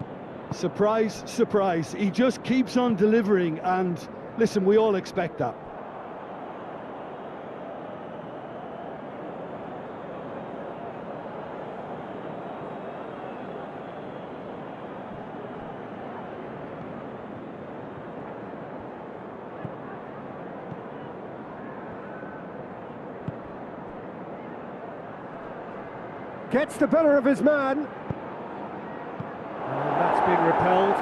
Surprise, surprise. He just keeps on delivering, and listen, we all expect that. Gets the better of his man. And that's been repelled.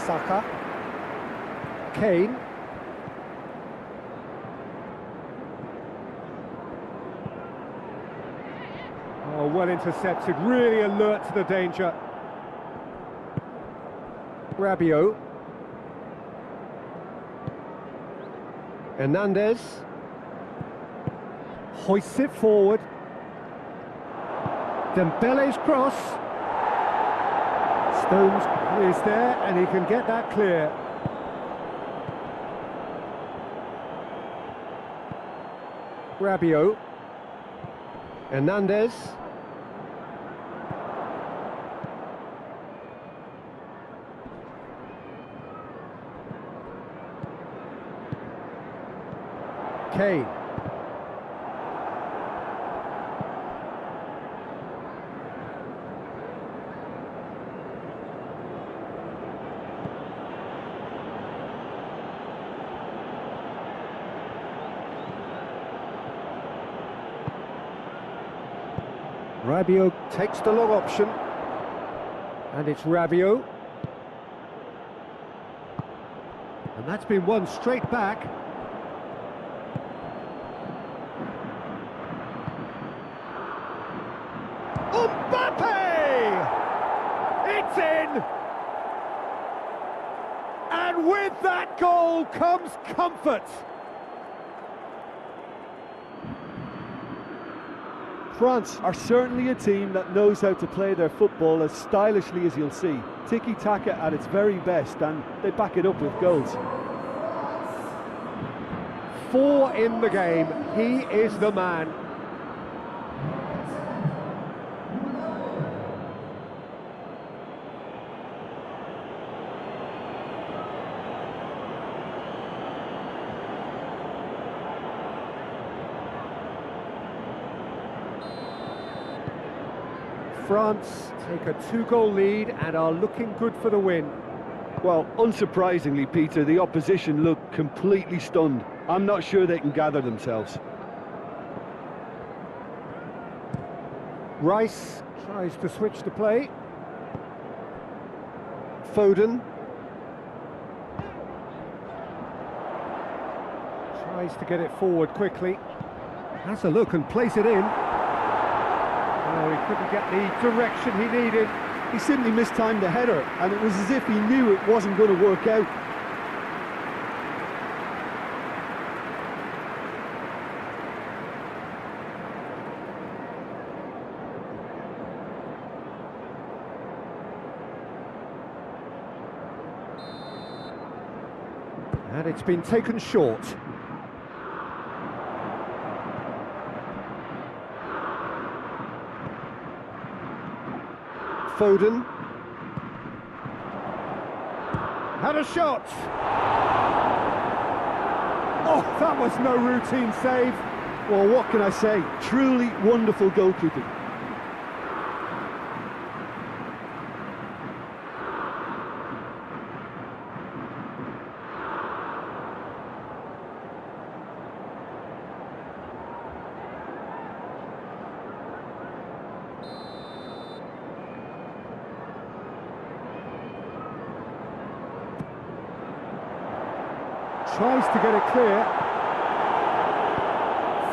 Saka. Kane. Oh, well intercepted, really alert to the danger. Rabiot. Hernandez. Hoists it forward. Dembele's cross. Stones is there and he can get that clear. Rabiot. Hernandez. Kane. Rabiot takes the long option, and it's Rabiot, and that's been won straight back. Mbappe! It's in! And with that goal comes comfort. France are certainly a team that knows how to play their football as stylishly as you'll see. Tiki-taka at its very best, and they back it up with goals. 4 in the game. He is the man. France take a 2-goal lead and are looking good for the win. Well, unsurprisingly, Peter, the opposition look completely stunned. I'm not sure they can gather themselves. Rice tries to switch the play. Foden tries to get it forward quickly. Has a look and plays it in. he couldn't get the direction he needed. He simply mistimed the header, and it was as if he knew it wasn't going to work out. And it's been taken short. Foden. Had a shot! Oh, that was no routine save. Well, what can I say? Truly wonderful goalkeeping. Tries to get it clear.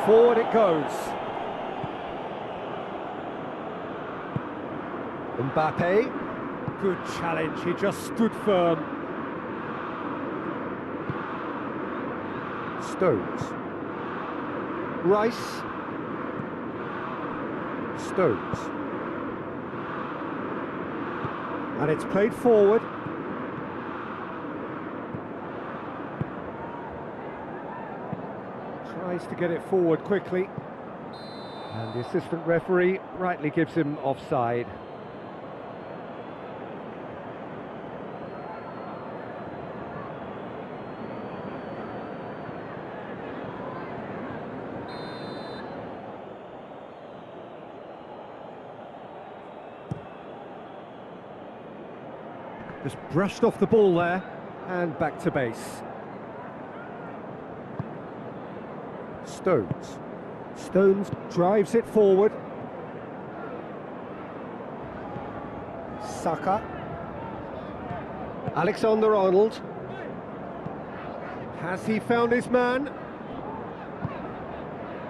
Forward it goes. Mbappe. Good challenge, he just stood firm. Stones. Rice. Stones. And it's played forward. Tries to get it forward quickly. And the assistant referee rightly gives him offside. Just brushed off the ball there, and back to base. Stones. Stones drives it forward. Saka. Alexander-Arnold. Has he found his man?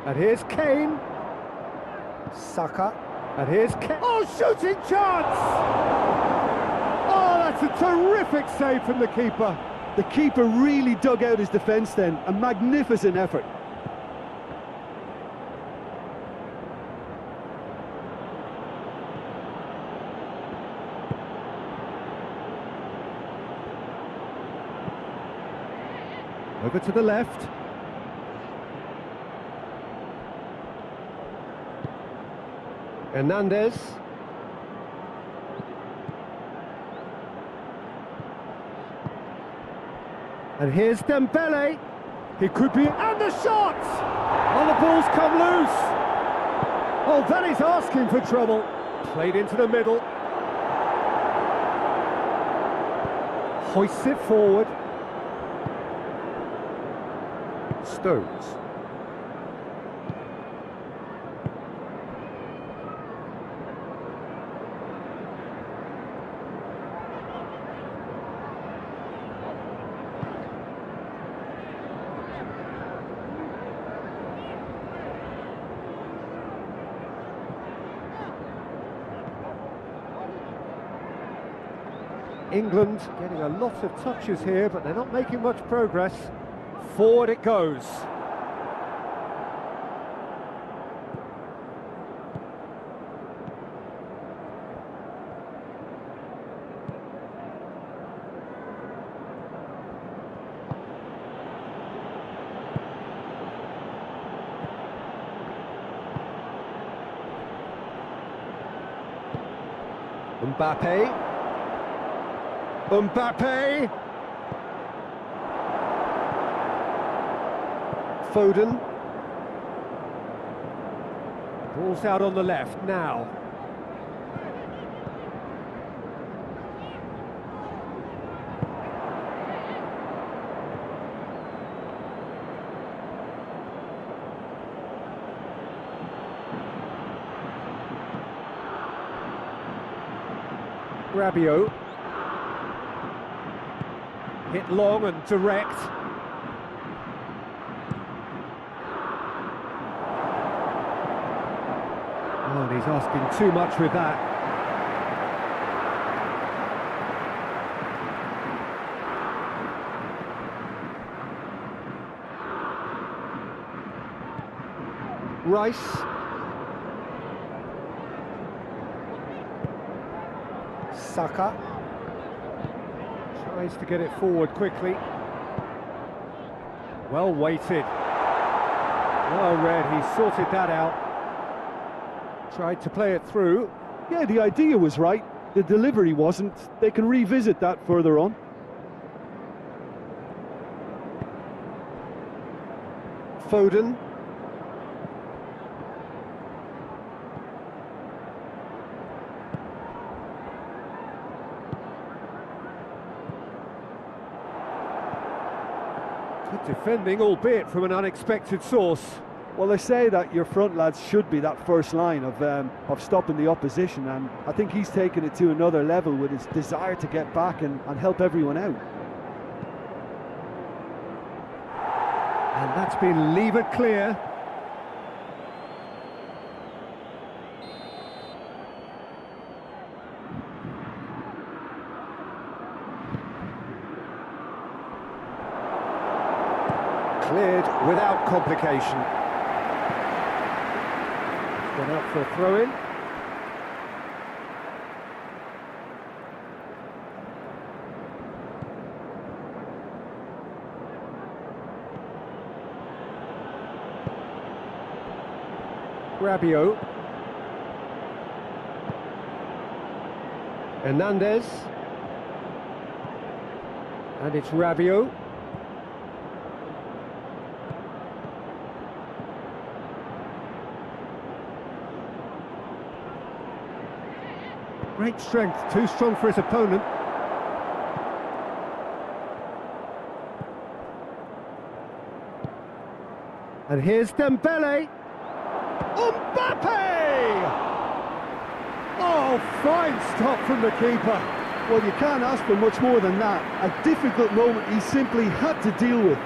And here's Kane. Saka. And here's Kane. Oh, shooting chance! Oh, that's a terrific save from the keeper. The keeper really dug out his defence then. A magnificent effort. Over to the left. Hernandez. And here's Dembele. He could be... And the shot! Oh, the ball's come loose. Oh, that is asking for trouble. Played into the middle. Hoists it forward. Stones. England getting a lot of touches here, but they're not making much progress. Forward it goes. Mbappe. Mbappe. Foden. Ball's out on the left now. Rabiot. Hit long and direct. Oh, and he's asking too much with that. Rice. Saka. Tries to get it forward quickly. Well weighted. Well read, he sorted that out. Tried to play it through. Yeah, the idea was right. The delivery wasn't. They can revisit that further on. Foden. Good defending, albeit from an unexpected source. Well, they say that your front lads should be that first line of stopping the opposition, and I think he's taken it to another level with his desire to get back and help everyone out. And that's been levered clear. Cleared without complication. Gone out for a throw-in. Rabiot. Hernandez. And it's Rabiot. Great strength, too strong for his opponent. And here's Dembele. Mbappe! Oh, fine stop from the keeper. Well, you can't ask for much more than that. A difficult moment he simply had to deal with.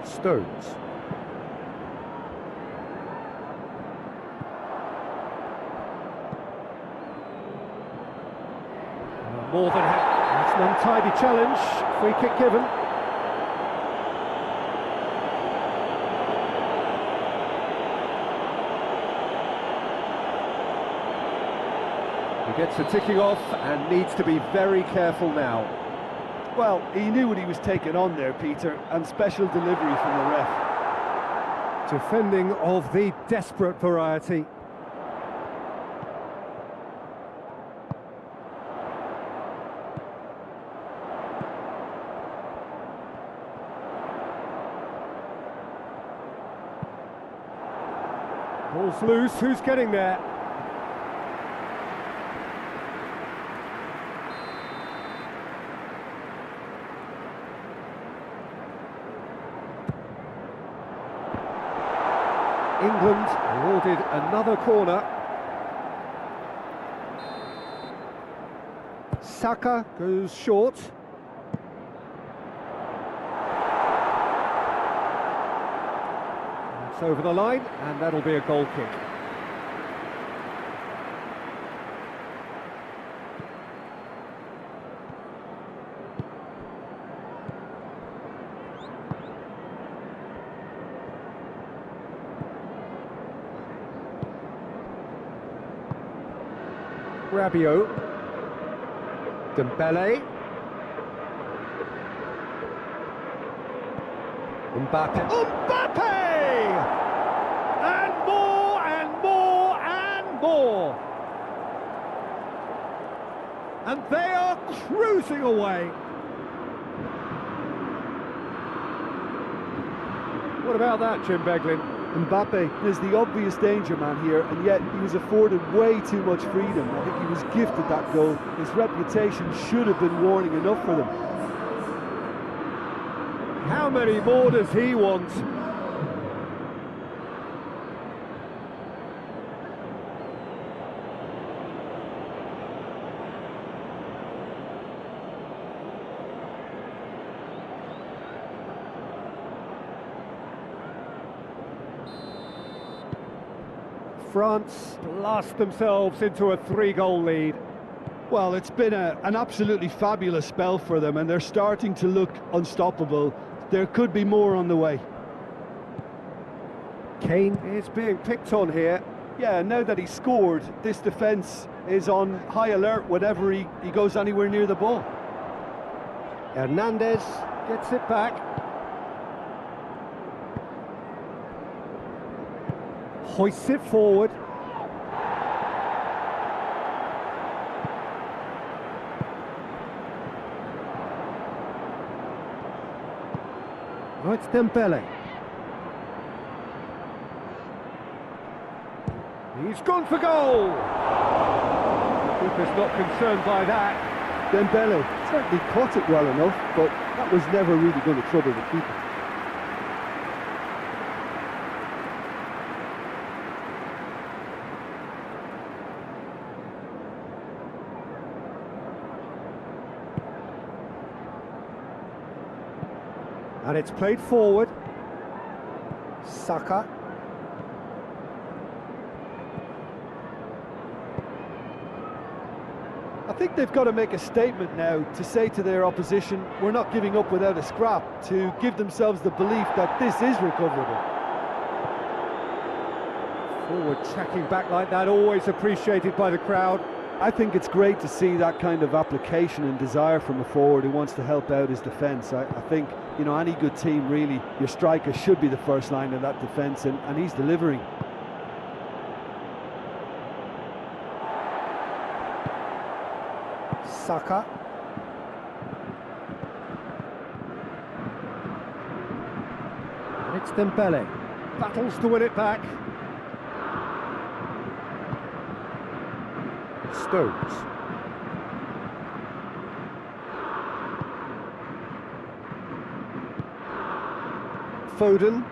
Stones. More than that's an untidy challenge. Free kick given. He gets the ticking off and needs to be very careful now. Well, he knew what he was taking on there, Peter, and special delivery from the ref. Defending of the desperate variety. Ball's loose, who's getting there? England awarded another corner. Saka goes short. It's over the line, and that'll be a goal kick. Rabiot. Dembele. Mbappe. Mbappe! And more, and more, and more! And they are cruising away. What about that, Jim Beglin? Mbappe is the obvious danger man here, and yet he was afforded way too much freedom. I think he was gifted that goal. His reputation should have been warning enough for them. How many more does he want? France blast themselves into a 3-goal lead. Well, it's been an absolutely fabulous spell for them, and they're starting to look unstoppable. There could be more on the way. Kane is being picked on here. Yeah, now that he's scored, this defence is on high alert whenever he goes anywhere near the ball. Hernandez gets it back. Hoists it forward. Oh, it's Dembele. He's gone for goal! Keeper's not concerned by that. Dembele certainly caught it well enough, but that was never really going to trouble the keeper. And it's played forward. Saka. I think they've got to make a statement now to say to their opposition, we're not giving up without a scrap, to give themselves the belief that this is recoverable. Forward tracking back like that, always appreciated by the crowd. I think it's great to see that kind of application and desire from a forward who wants to help out his defence. I think, you know, any good team, really, your striker should be the first line of that defence, and he's delivering. Saka. And it's Dembele. Battles to win it back. Stones. Foden.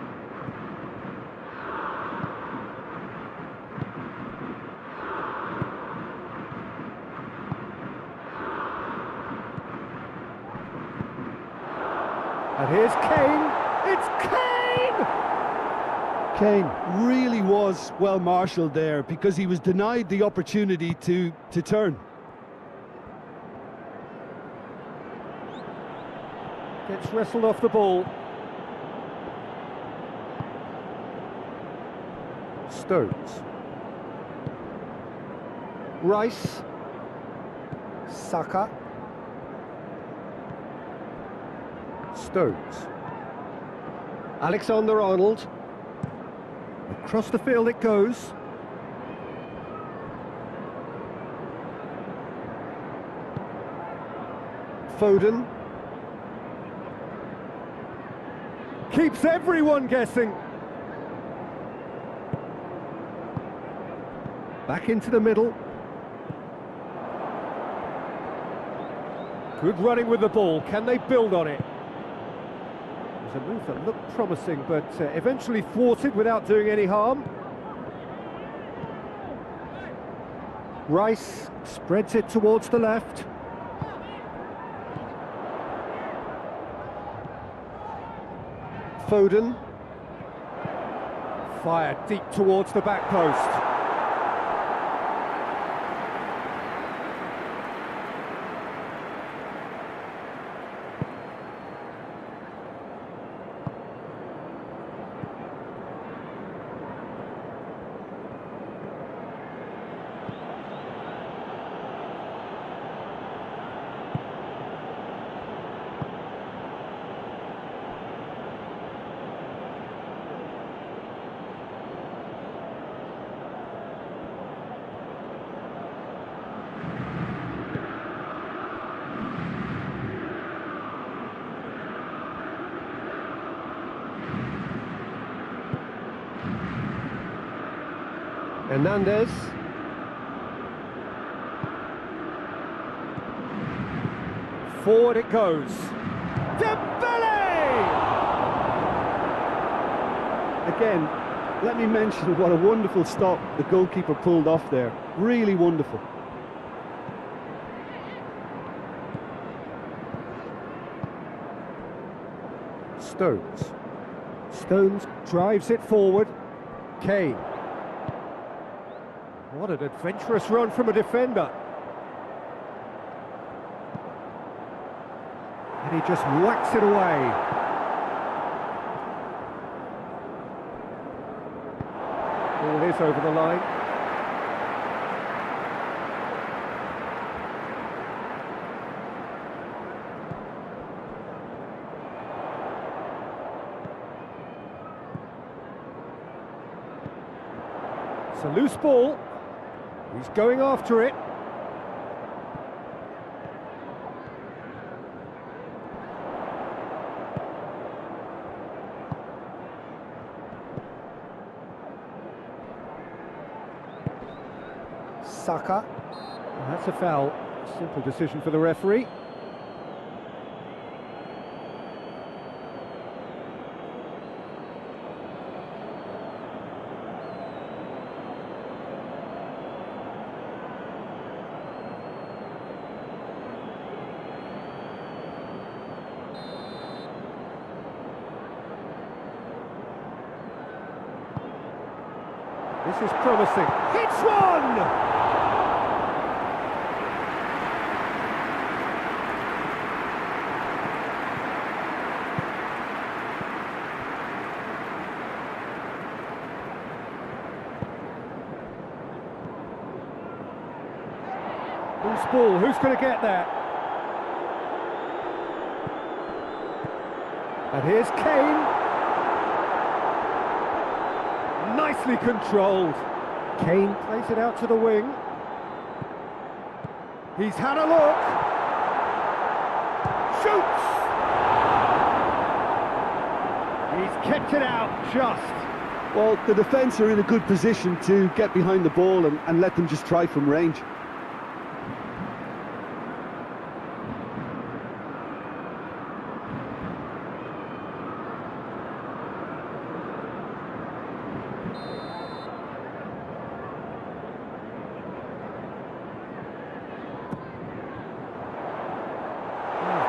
And here's Kane. It's Kane! Kane really was well marshalled there because he was denied the opportunity to turn. Gets wrestled off the ball. Stones. Rice. Saka. Stones. Alexander-Arnold. Across the field it goes. Foden. Keeps everyone guessing. Back into the middle. Good running with the ball. Can they build on it? It was a move that looked promising, but eventually thwarted without doing any harm. Rice spreads it towards the left. Foden. Fired deep towards the back post. Hernandez. Forward it goes. Dembele! Again, let me mention what a wonderful stop the goalkeeper pulled off there. Really wonderful. Stones. Stones drives it forward. Kane. What an adventurous run from a defender. And he just whacks it away. Ball is over the line. It's a loose ball. He's going after it. Saka. That's a foul. Simple decision for the referee. This is promising. Hits one! Loose ball, who's going to get that? And here's Kane. Nicely controlled. Kane plays it out to the wing. He's had a look. Shoots! He's kept it out just. Well, the defence are in a good position to get behind the ball and let them just try from range.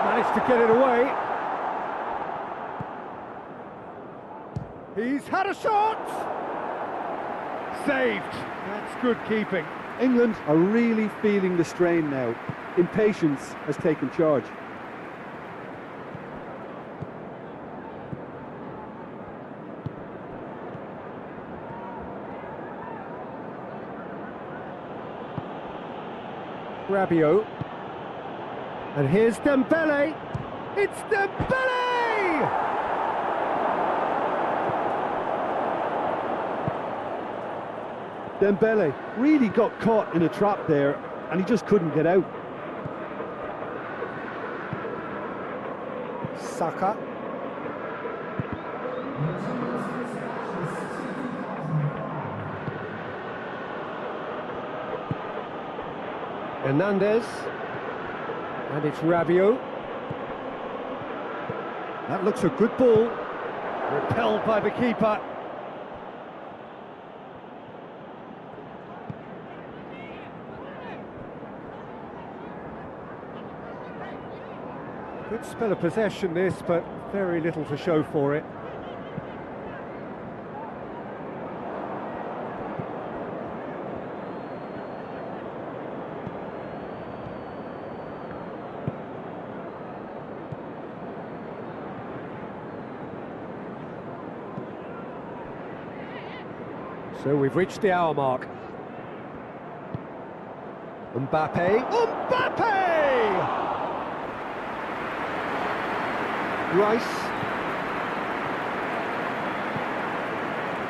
Managed to get it away. He's had a shot! Saved. That's good keeping. England are really feeling the strain now. Impatience has taken charge. Rabiot. And here's Dembele. It's Dembele! Dembele really got caught in a trap there and he just couldn't get out. Saka. Hernandez. And it's Rabiot. That looks a good ball. Repelled by the keeper. Good spell of possession this, but very little to show for it. So we've reached the hour mark. Mbappe. Mbappe! Rice.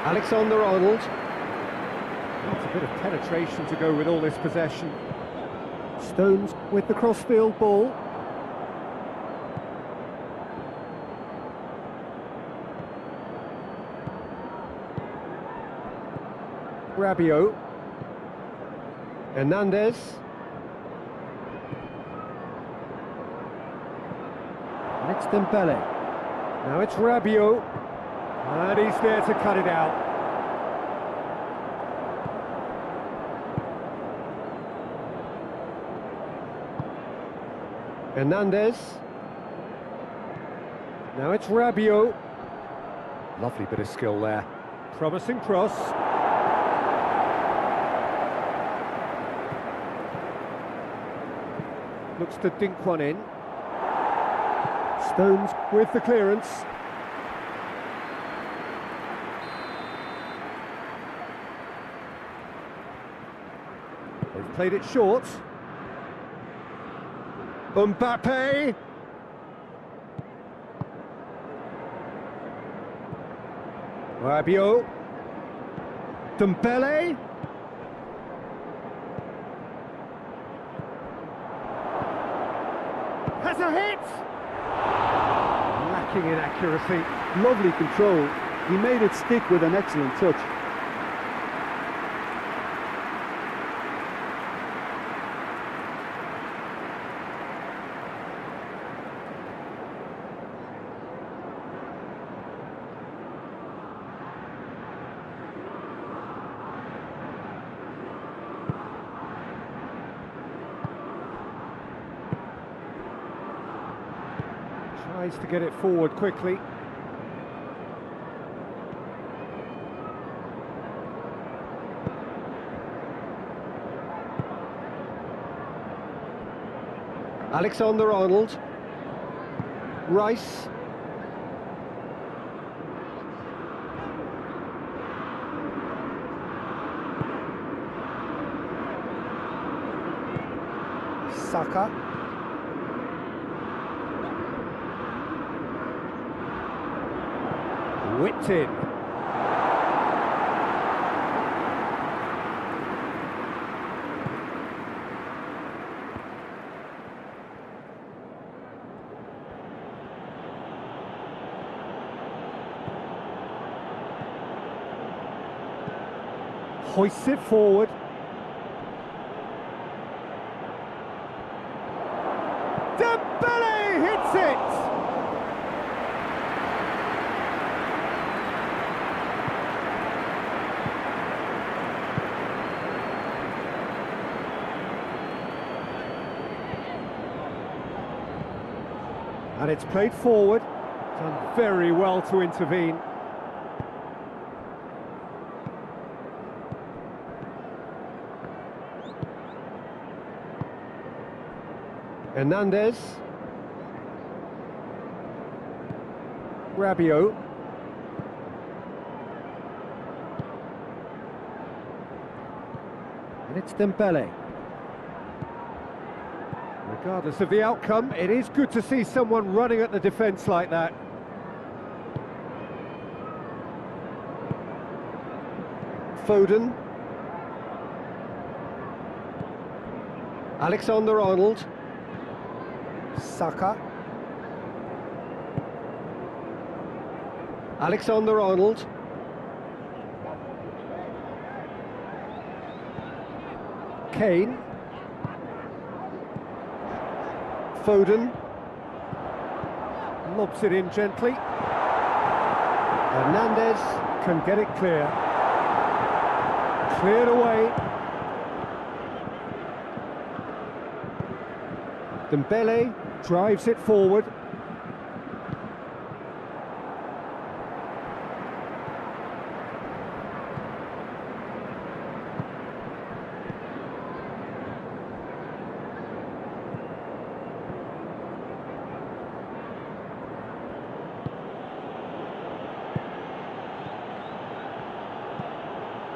Alexander-Arnold. That's a bit of penetration to go with all this possession. Stones with the crossfield ball. Rabiot. Hernandez. Next Dembele. Now it's Rabiot. And he's there to cut it out. Hernandez. Now it's Rabiot. Lovely bit of skill there. Promising cross. Looks to dink one in. Stones with the clearance. They've played it short. Mbappe. Rabiot. Dembele. Has a hit! Lacking in accuracy. Lovely control. He made it stick with an excellent touch. Tries to get it forward quickly. Alexander-Arnold. Rice. Saka. Whipped in. Hoists it forward. Dembele hits it! And it's played forward. Done very well to intervene. Hernandez. Rabiot. And it's Dembele. Regardless of the outcome, it is good to see someone running at the defence like that. Foden. Alexander-Arnold. Saka. Alexander-Arnold. Kane. Foden. Lobs it in gently. Hernandez can get it clear. Cleared away. Dembele drives it forward.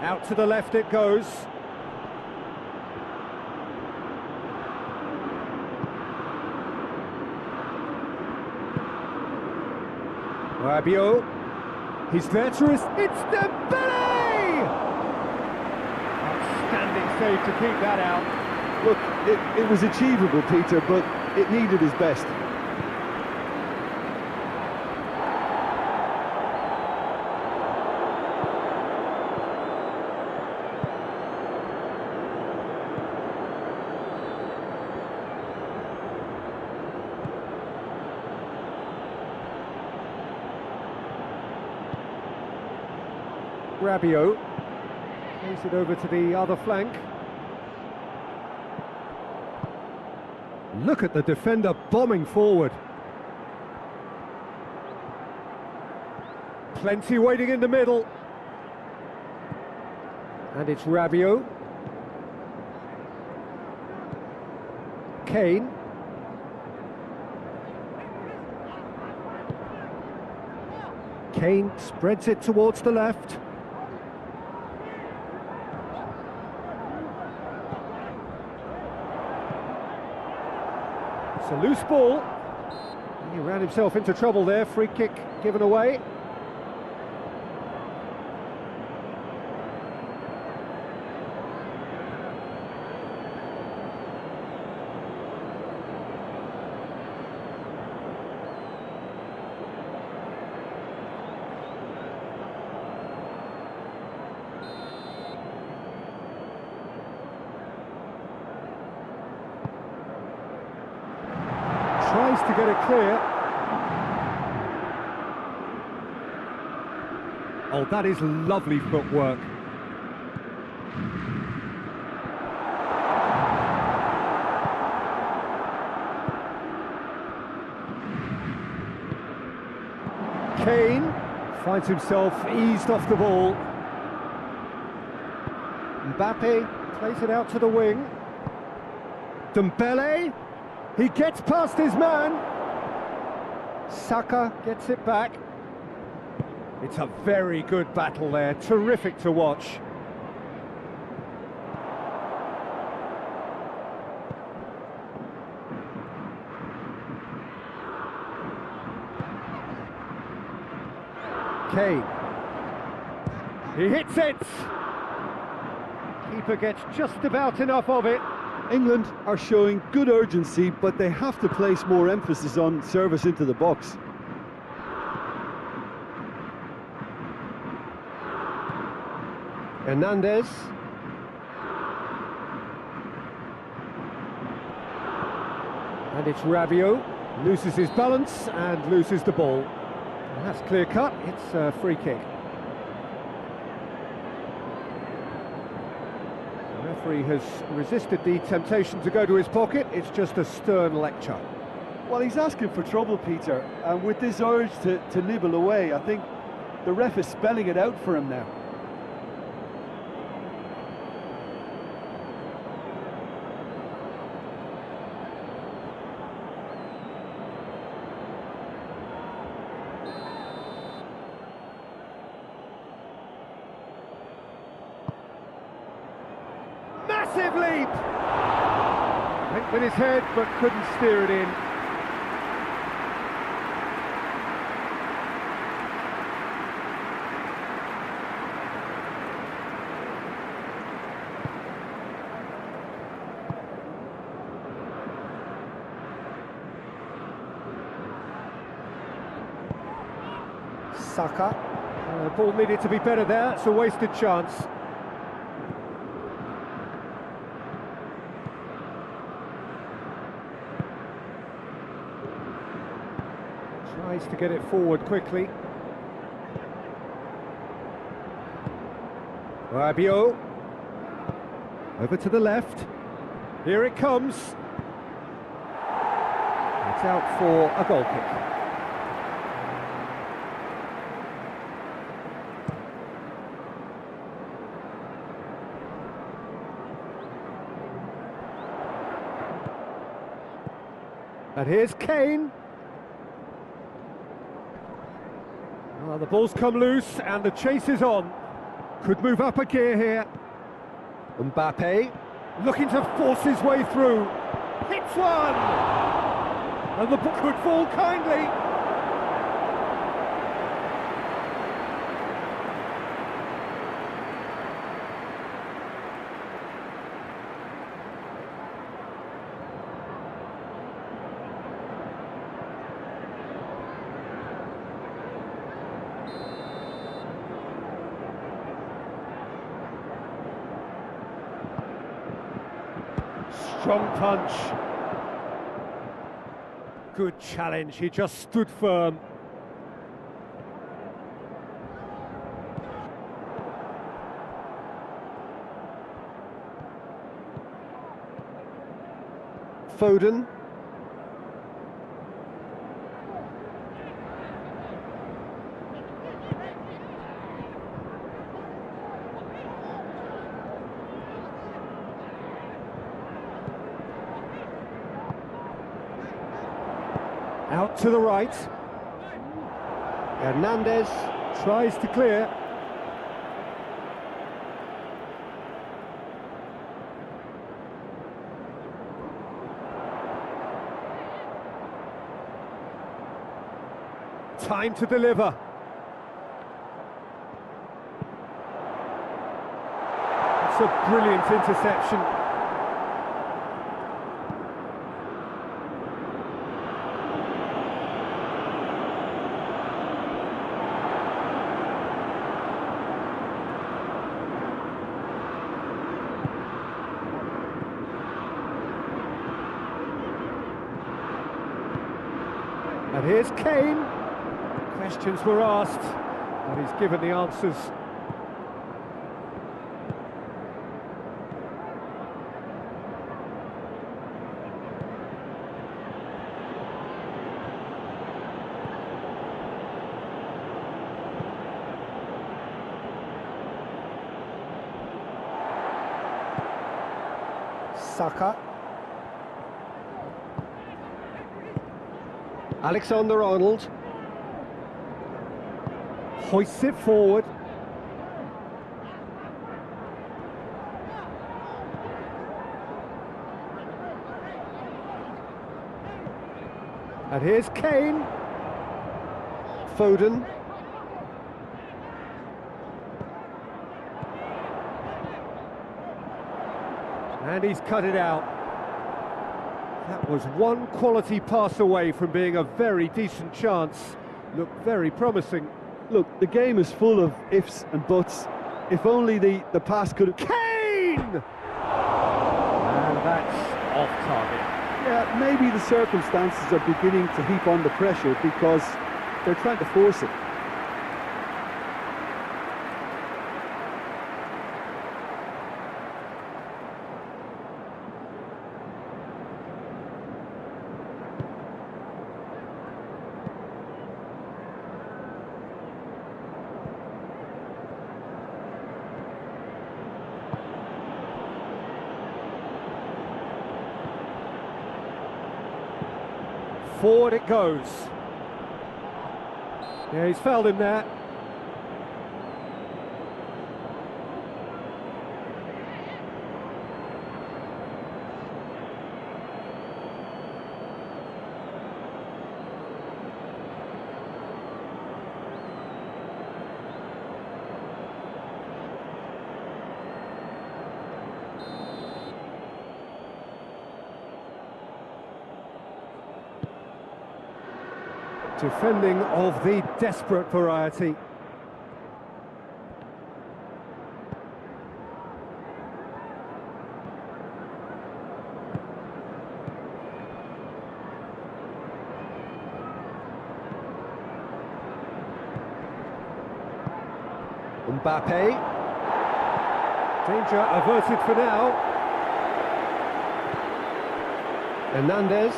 Out to the left it goes. Rabiot. He's there to his... It's Dembele! Outstanding save to keep that out. Look, it was achievable, Peter, but it needed his best. Rabiot plays it over to the other flank. Look at the defender bombing forward. Plenty waiting in the middle. And it's Rabiot. Kane. Kane spreads it towards the left. It's a loose ball. He ran himself into trouble there. Free kick given away. Tries to get it clear. Oh, that is lovely footwork. Kane finds himself eased off the ball. Mbappe plays it out to the wing. Dembele. He gets past his man. Saka gets it back. It's a very good battle there, terrific to watch. Kane. He hits it. Keeper gets just about enough of it. England are showing good urgency, but they have to place more emphasis on service into the box. Hernandez. And it's Rabiot. Loses his balance and loses the ball. And that's clear cut, it's a free kick. The referee has resisted the temptation to go to his pocket. It's just a stern lecture. Well, he's asking for trouble, Peter, and with this urge to nibble away, I think the ref is spelling it out for him now. Massive leap! Went with his head but couldn't steer it in. Saka. The ball needed to be better there, it's a wasted chance. Tries to get it forward quickly. Rabiot. Over to the left. Here it comes. It's out for a goal kick. And here's Kane. Well, the ball's come loose and the chase is on. Could move up a gear here. Mbappe looking to force his way through. Hits one! And the ball could fall kindly. Strong punch. Good challenge, he just stood firm. Foden. Out to the right. Hernandez tries to clear. Time to deliver. It's a brilliant interception. And here's Kane. Questions were asked, but he's given the answers. Saka. Alexander-Arnold. Hoists it forward. And here's Kane. Foden. And he's cut it out. That was one quality pass away from being a very decent chance. Looked very promising. Look, the game is full of ifs and buts. If only the pass could have... Kane! And that's off target. Yeah, maybe the circumstances are beginning to heap on the pressure because they're trying to force it. Forward it goes. Yeah, he's fouled him there. Defending of the desperate variety. Mbappe. Danger averted for now. Hernandez.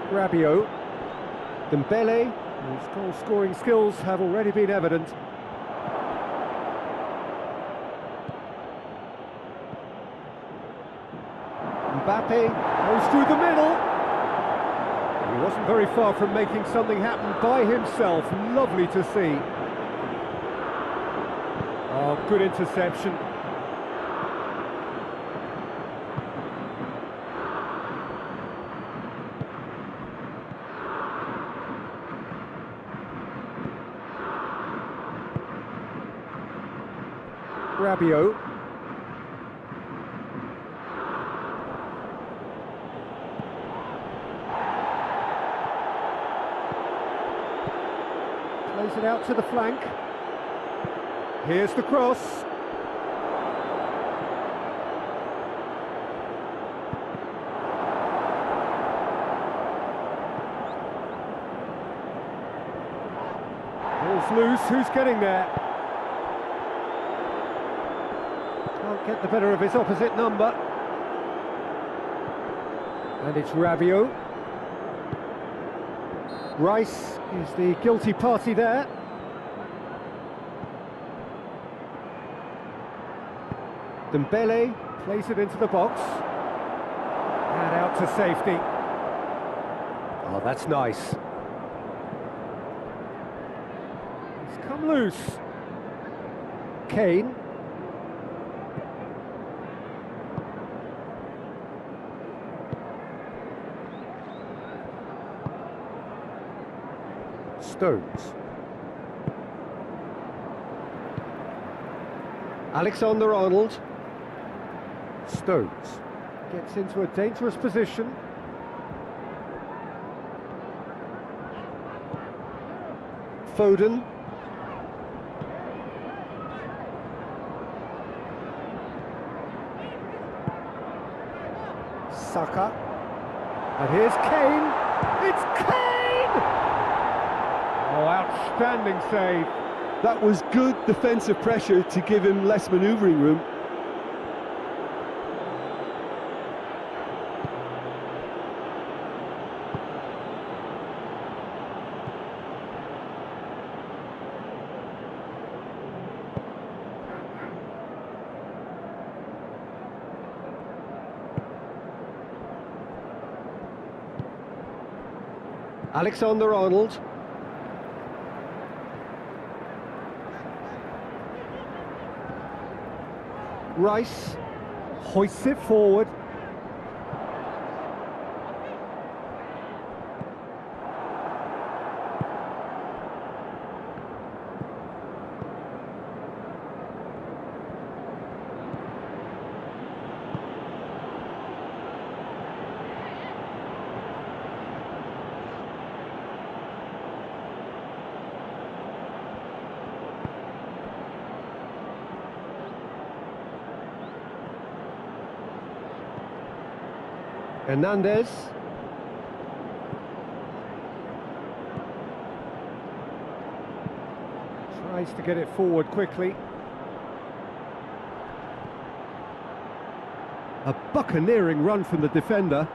Rabiot. Dembele, whose goal-scoring skills have already been evident. Mbappe goes through the middle. He wasn't very far from making something happen by himself. Lovely to see. Oh, good interception. Rabiot. Plays it out to the flank. Here's the cross. Ball's loose, who's getting there? Can't get the better of his opposite number. And it's Rabiot. Rice is the guilty party there. Dembele plays it into the box. And out to safety. Oh, that's nice. He's come loose. Kane. Stones. Alexander-Arnold. Stones. Gets into a dangerous position. Foden. Saka. And here's Kane. It's Kane! Oh, outstanding save. That was good defensive pressure to give him less manoeuvring room. Alexander-Arnold. Rice hoists it forward. Hernandez. Tries to get it forward quickly. A buccaneering run from the defender.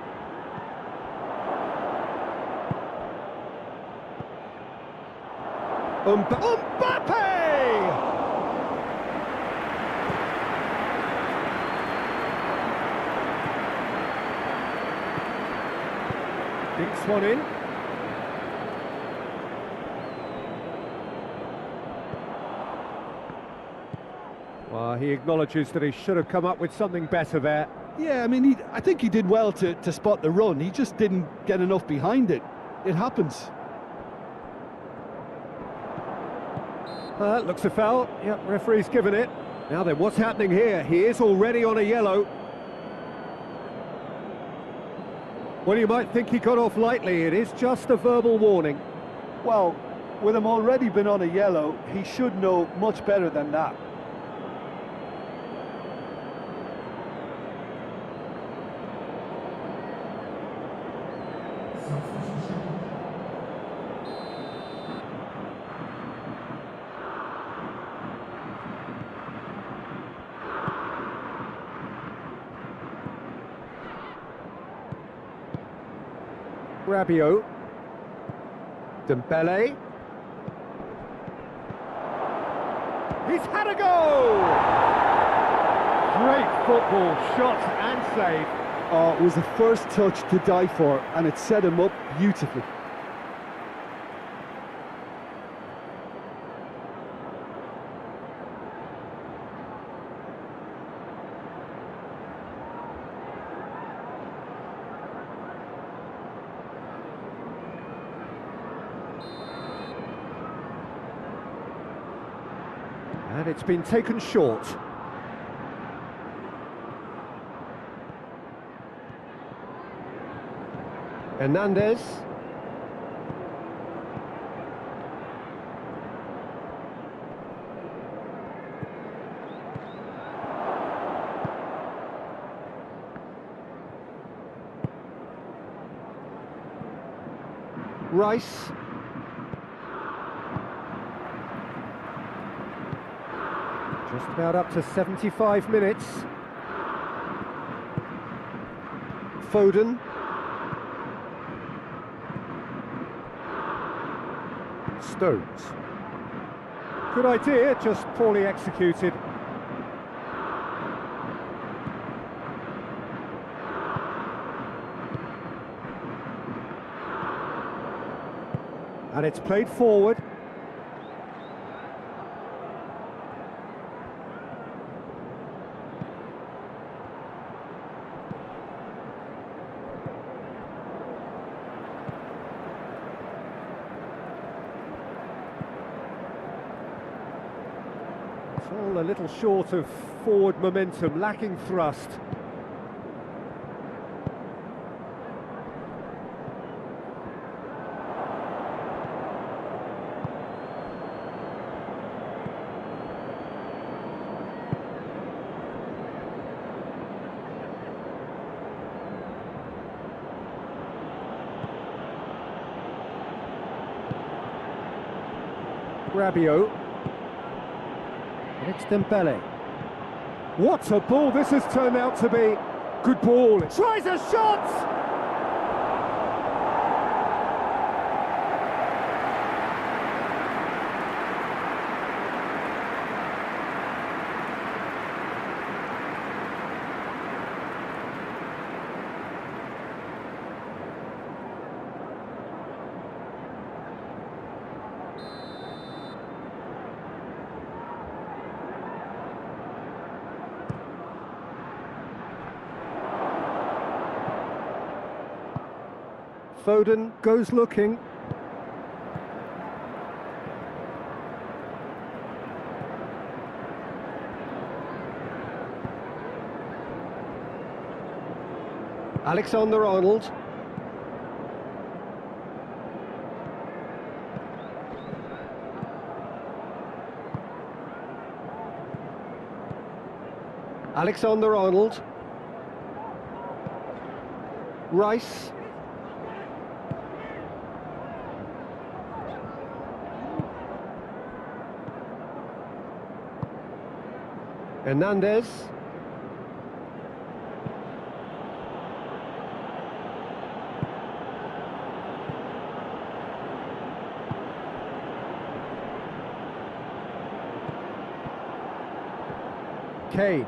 Mbappe! Dinks one in. Well, he acknowledges that he should have come up with something better there. Yeah, I mean, I think he did well to spot the run. He just didn't get enough behind it. It happens. Looks a foul. Yep, referee's given it. Now then, what's happening here? He is already on a yellow. Well, you might think he got off lightly. It is just a verbal warning. Well, with him already been on a yellow, he should know much better than that. Rabiot. Dembele. He's had a go! Great football, shot and save. Oh, it was the first touch to die for, and it set him up beautifully. And it's been taken short. Hernandez. Rice. Just about up to 75 minutes. Foden. Stones. Good idea, just poorly executed. And it's played forward. It's all a little short of forward momentum, lacking thrust. Rabiot. And it's Dembele. What a ball this has turned out to be. Good ball. Tries a shot! Foden goes looking. Alexander-Arnold. Alexander-Arnold. Rice. Hernandez. Kane.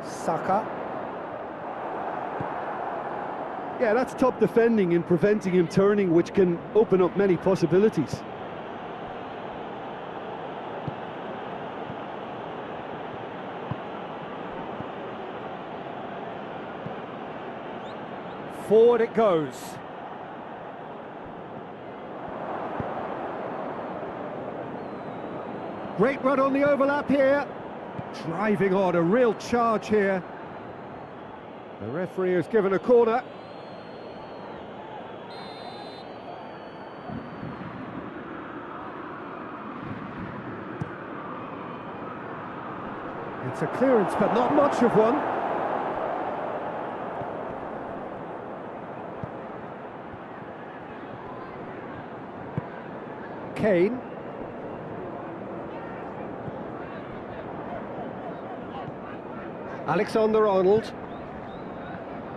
Saka. Yeah, that's top defending and preventing him turning, which can open up many possibilities. Forward it goes. Great run on the overlap here. Driving on, a real charge here. The referee has given a corner. It's a clearance, but not much of one. Kane. Alexander-Arnold.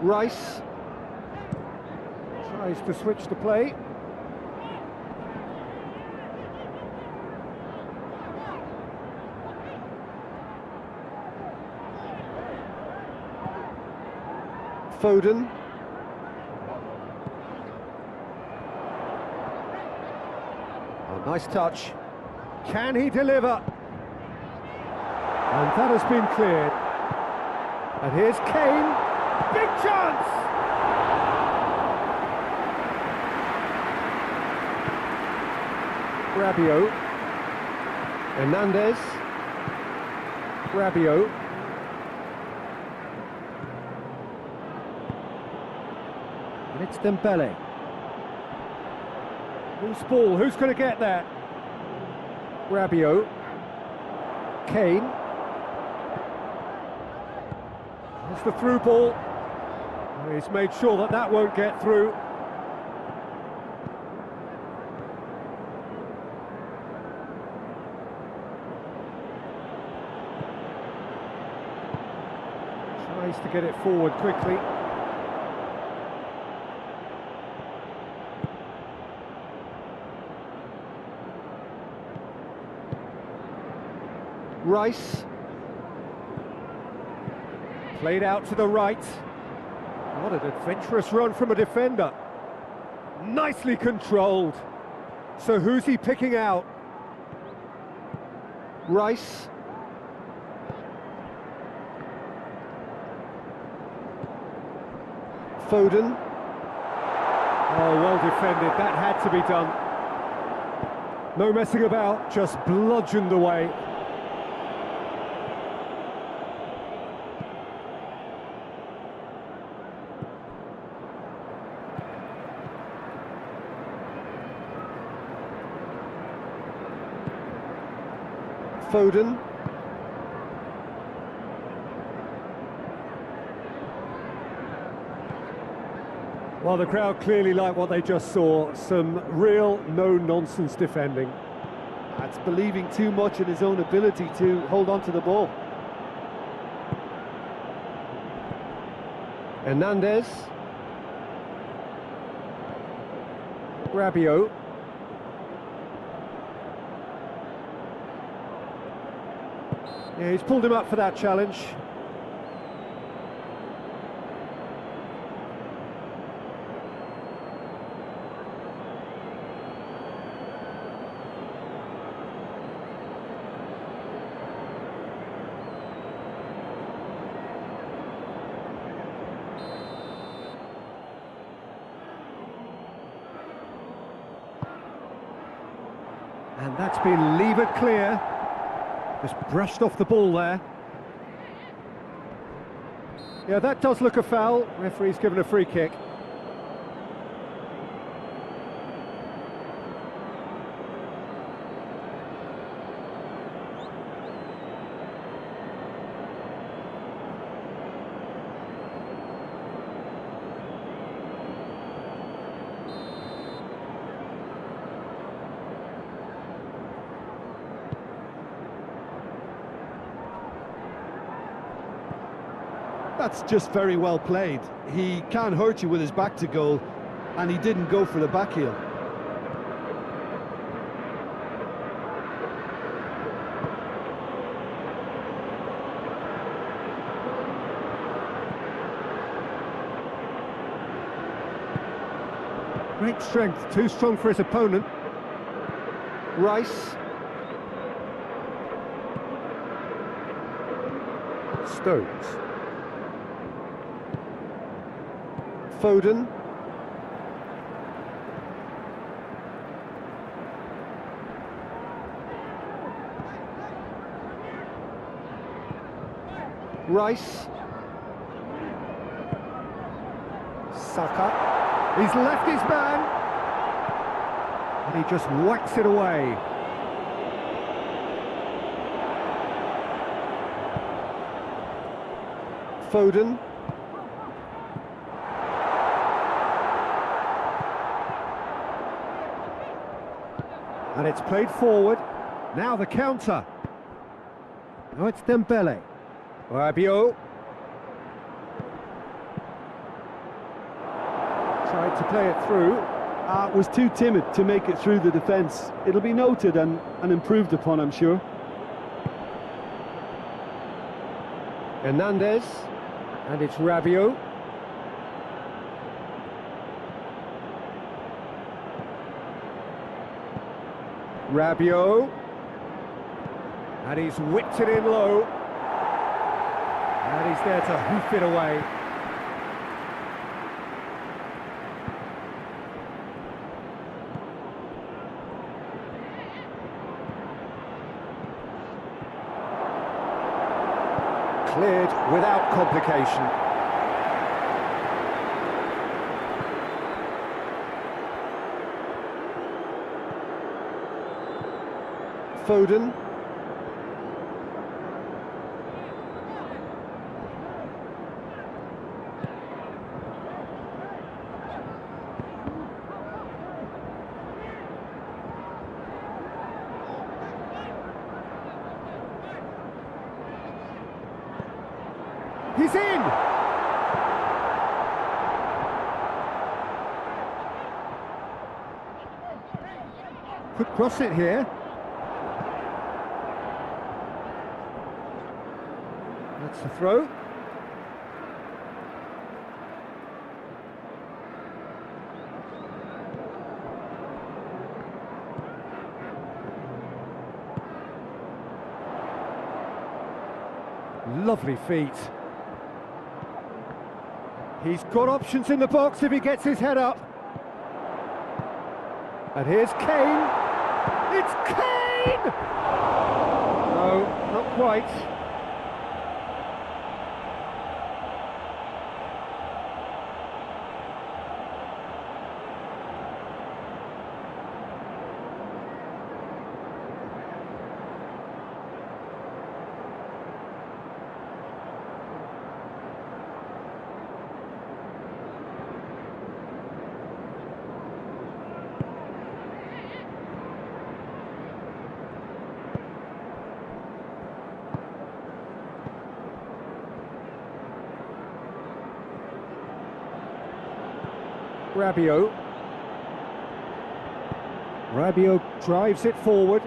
Rice. Tries to switch the play. Foden. Oh, nice touch. Can he deliver? And that has been cleared. And here's Kane. Big chance! Rabiot. Hernandez. Rabiot. And it's Dembele. Loose ball, who's going to get that? Rabiot. Kane. There's the through ball. He's made sure that that won't get through. Tries to get it forward quickly. Rice. Played out to the right. What an adventurous run from a defender. Nicely controlled. So who's he picking out? Rice. Foden. Oh, well defended. That had to be done. No messing about, just bludgeoned away. Foden. Well, the crowd clearly like what they just saw. Some real no-nonsense defending. That's believing too much in his own ability to hold on to the ball. Hernandez. Rabiot. Yeah, he's pulled him up for that challenge. And that's been levered clear. Just brushed off the ball there. Yeah, that does look a foul. Referee's given a free kick. That's just very well played. He can't hurt you with his back to goal, and he didn't go for the back heel. Great strength, too strong for his opponent. Rice. Stones. Foden. Rice. Saka. He's left his man. And he just whacks it away. Foden. And it's played forward. Now the counter. Now it's Dembele. Rabiot. Tried to play it through. Was too timid to make it through the defence. It'll be noted and improved upon, I'm sure. Hernandez. And it's Rabiot. Rabiot. And he's whipped it in low. And he's there to hoof it away. Cleared without complication. Foden. He's in! Could cross it here. That's the throw. Lovely feet. He's got options in the box if he gets his head up. And here's Kane. It's Kane! No, not quite. Rabiot drives it forward.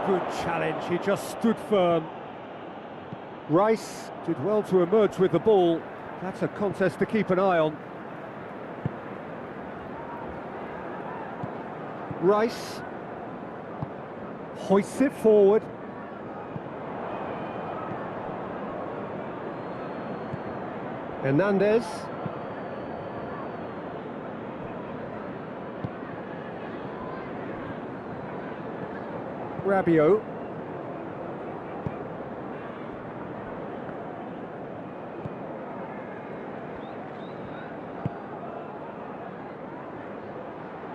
Good challenge, he just stood firm. Rice did well to emerge with the ball. That's a contest to keep an eye on. Rice hoists it forward. Hernandez. Rabiot.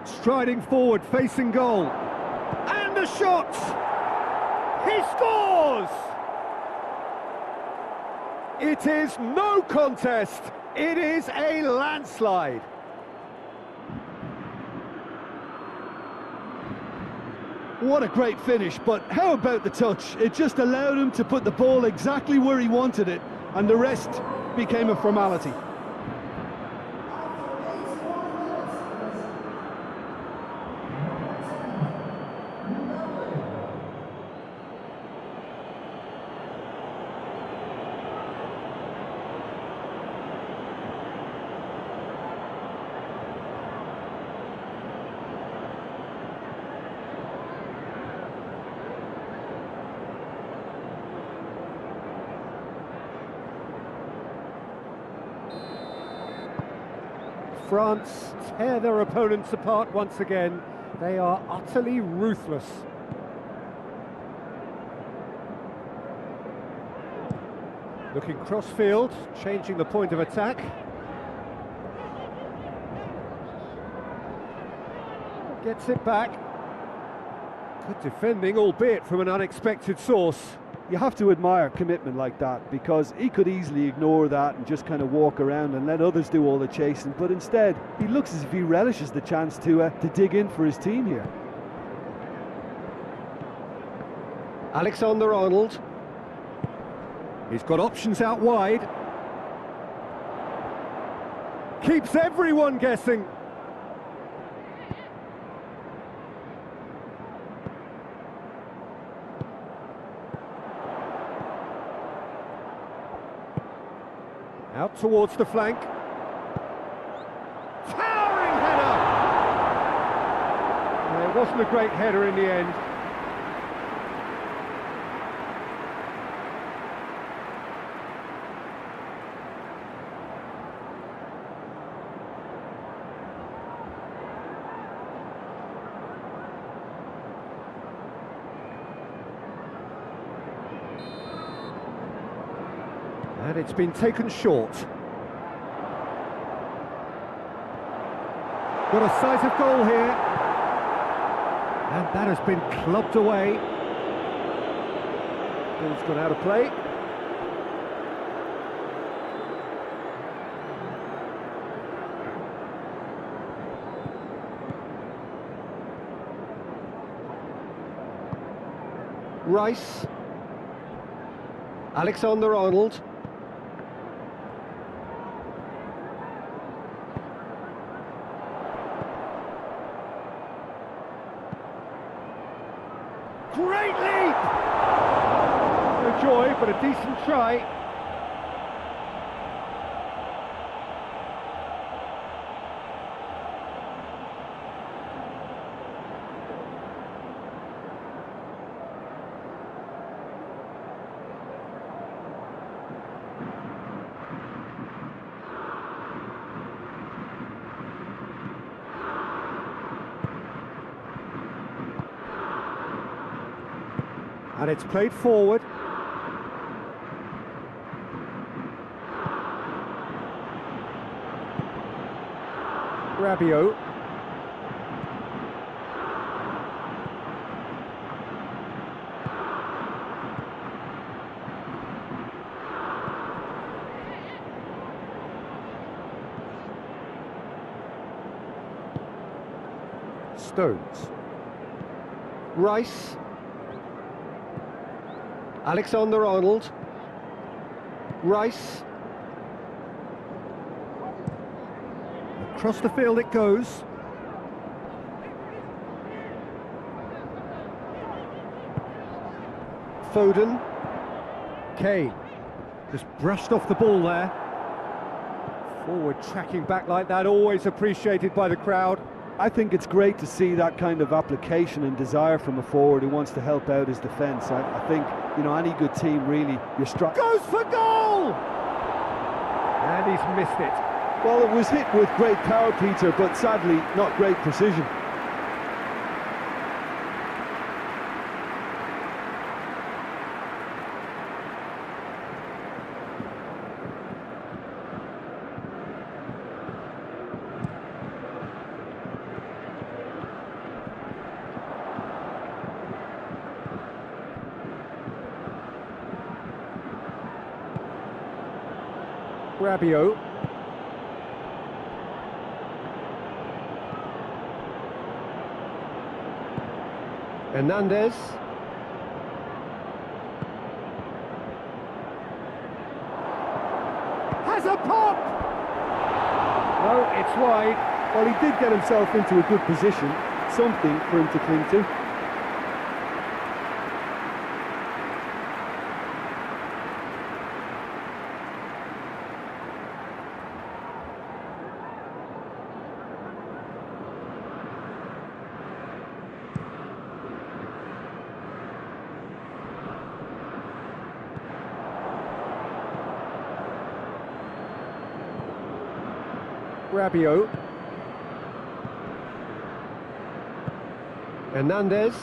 Striding forward, facing goal. And the shot! He scores! It is no contest. It is a landslide. What a great finish, but how about the touch? It just allowed him to put the ball exactly where he wanted it, and the rest became a formality. France tear their opponents apart once again. They are utterly ruthless. Looking cross-field, changing the point of attack. Gets it back. Good defending, albeit from an unexpected source. You have to admire commitment like that, because he could easily ignore that and just kind of walk around and let others do all the chasing, but instead he looks as if he relishes the chance to dig in for his team here. Alexander-Arnold. He's got options out wide. Keeps everyone guessing. Out towards the flank. Towering header! It wasn't a great header in the end. And it's been taken short. Got a sight of goal here. And that has been clubbed away. Ball's gone out of play. Rice. Alexander-Arnold. Great leap! No joy, but a decent try. And it's played forward. Rabiot. Stones. Rice. Alexander-Arnold. Rice. Across the field it goes. Foden. Kane. Just brushed off the ball there. Forward tracking back like that, always appreciated by the crowd. I think it's great to see that kind of application and desire from a forward who wants to help out his defence. I think, you know, any good team really, you're goes for goal! And he's missed it. Well, it was hit with great power, Peter, but sadly not great precision. Rabiot. Hernandez. Has a pop! No, it's wide. Well, he did get himself into a good position, something for him to cling to. Rabiot. Hernandez.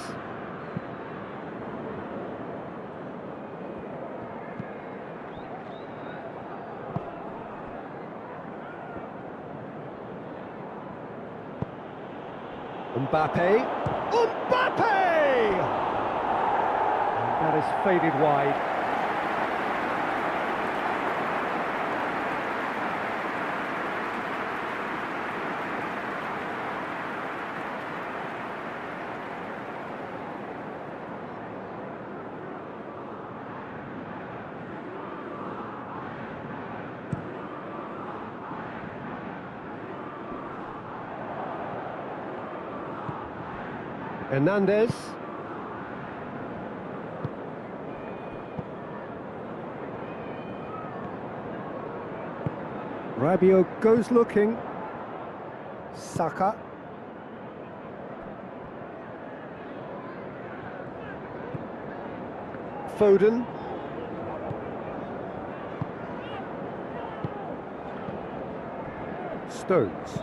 Mbappe. Mbappe! And that is faded wide. Hernandez. Rabiot goes looking. Saka. Foden. Stones.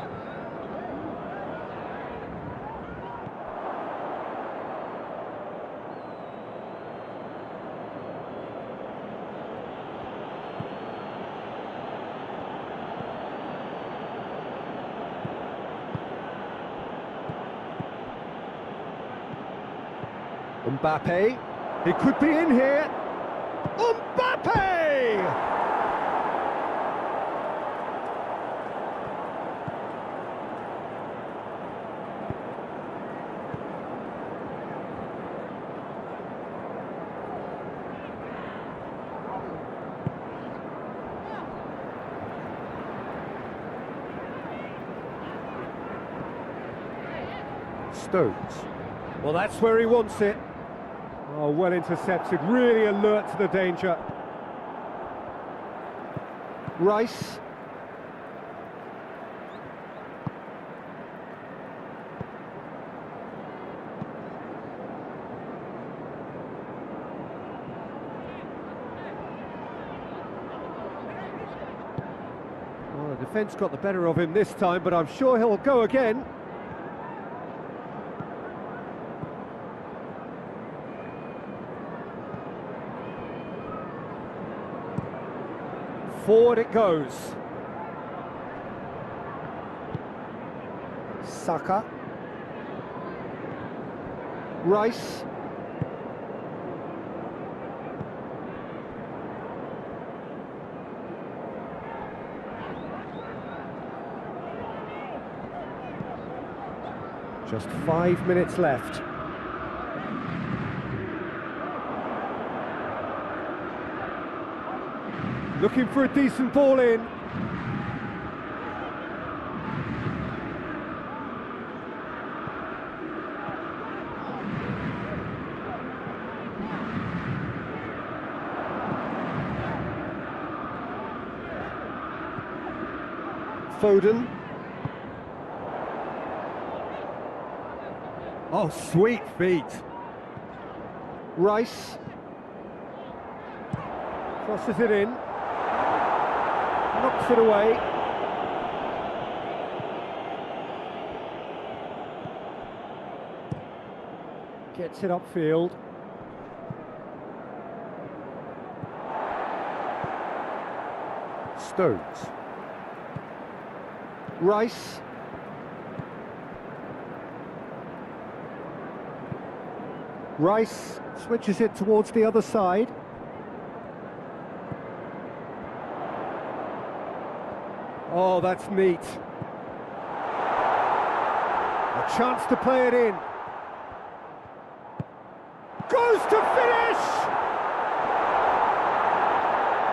Mbappe, he could be in here. Mbappe! Stones. Well, that's where he wants it. Oh, well intercepted, really alert to the danger. Rice. Well, the defence got the better of him this time, but I'm sure he'll go again. Forward it goes. Saka. Rice. Just 5 minutes left. Looking for a decent ball in. Foden. Oh, sweet feet. Rice. Crosses it in. Knocks it away. Gets it upfield. Stones. Rice. Rice switches it towards the other side. Oh, that's neat. A chance to play it in. Goes to finish!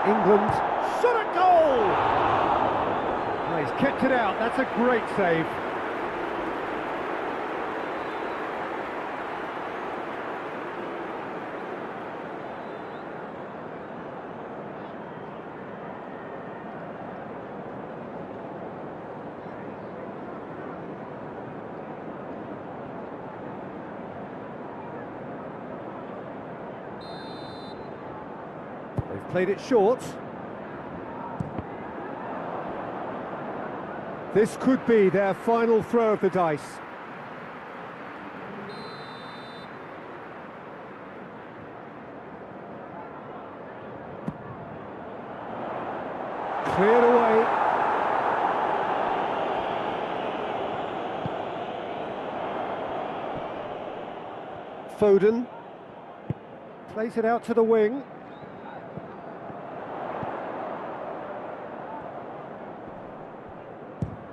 England shot at goal! Oh, he's kept it out, that's a great save. They've played it short. This could be their final throw of the dice. Cleared away. Foden. Plays it out to the wing.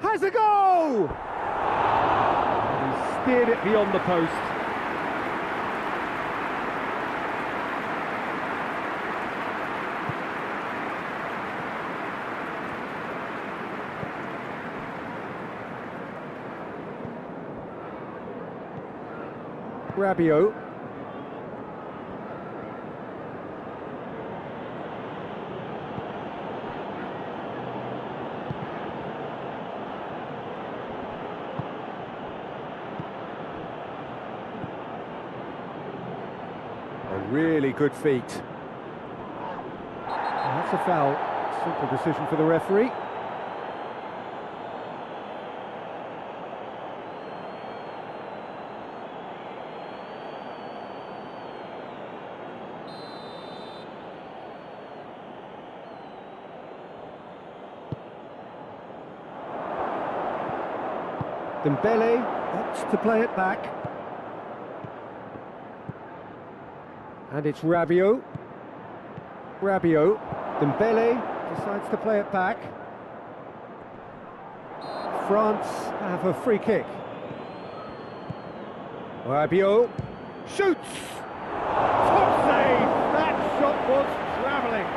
Has a go! And he steered it beyond the post. Rabiot. Really good feet. That's a foul. Simple decision for the referee. Dembele opts to play it back. And it's Rabiot. Rabiot. Dembele decides to play it back. France have a free kick. Rabiot shoots! Top save! That shot was travelling.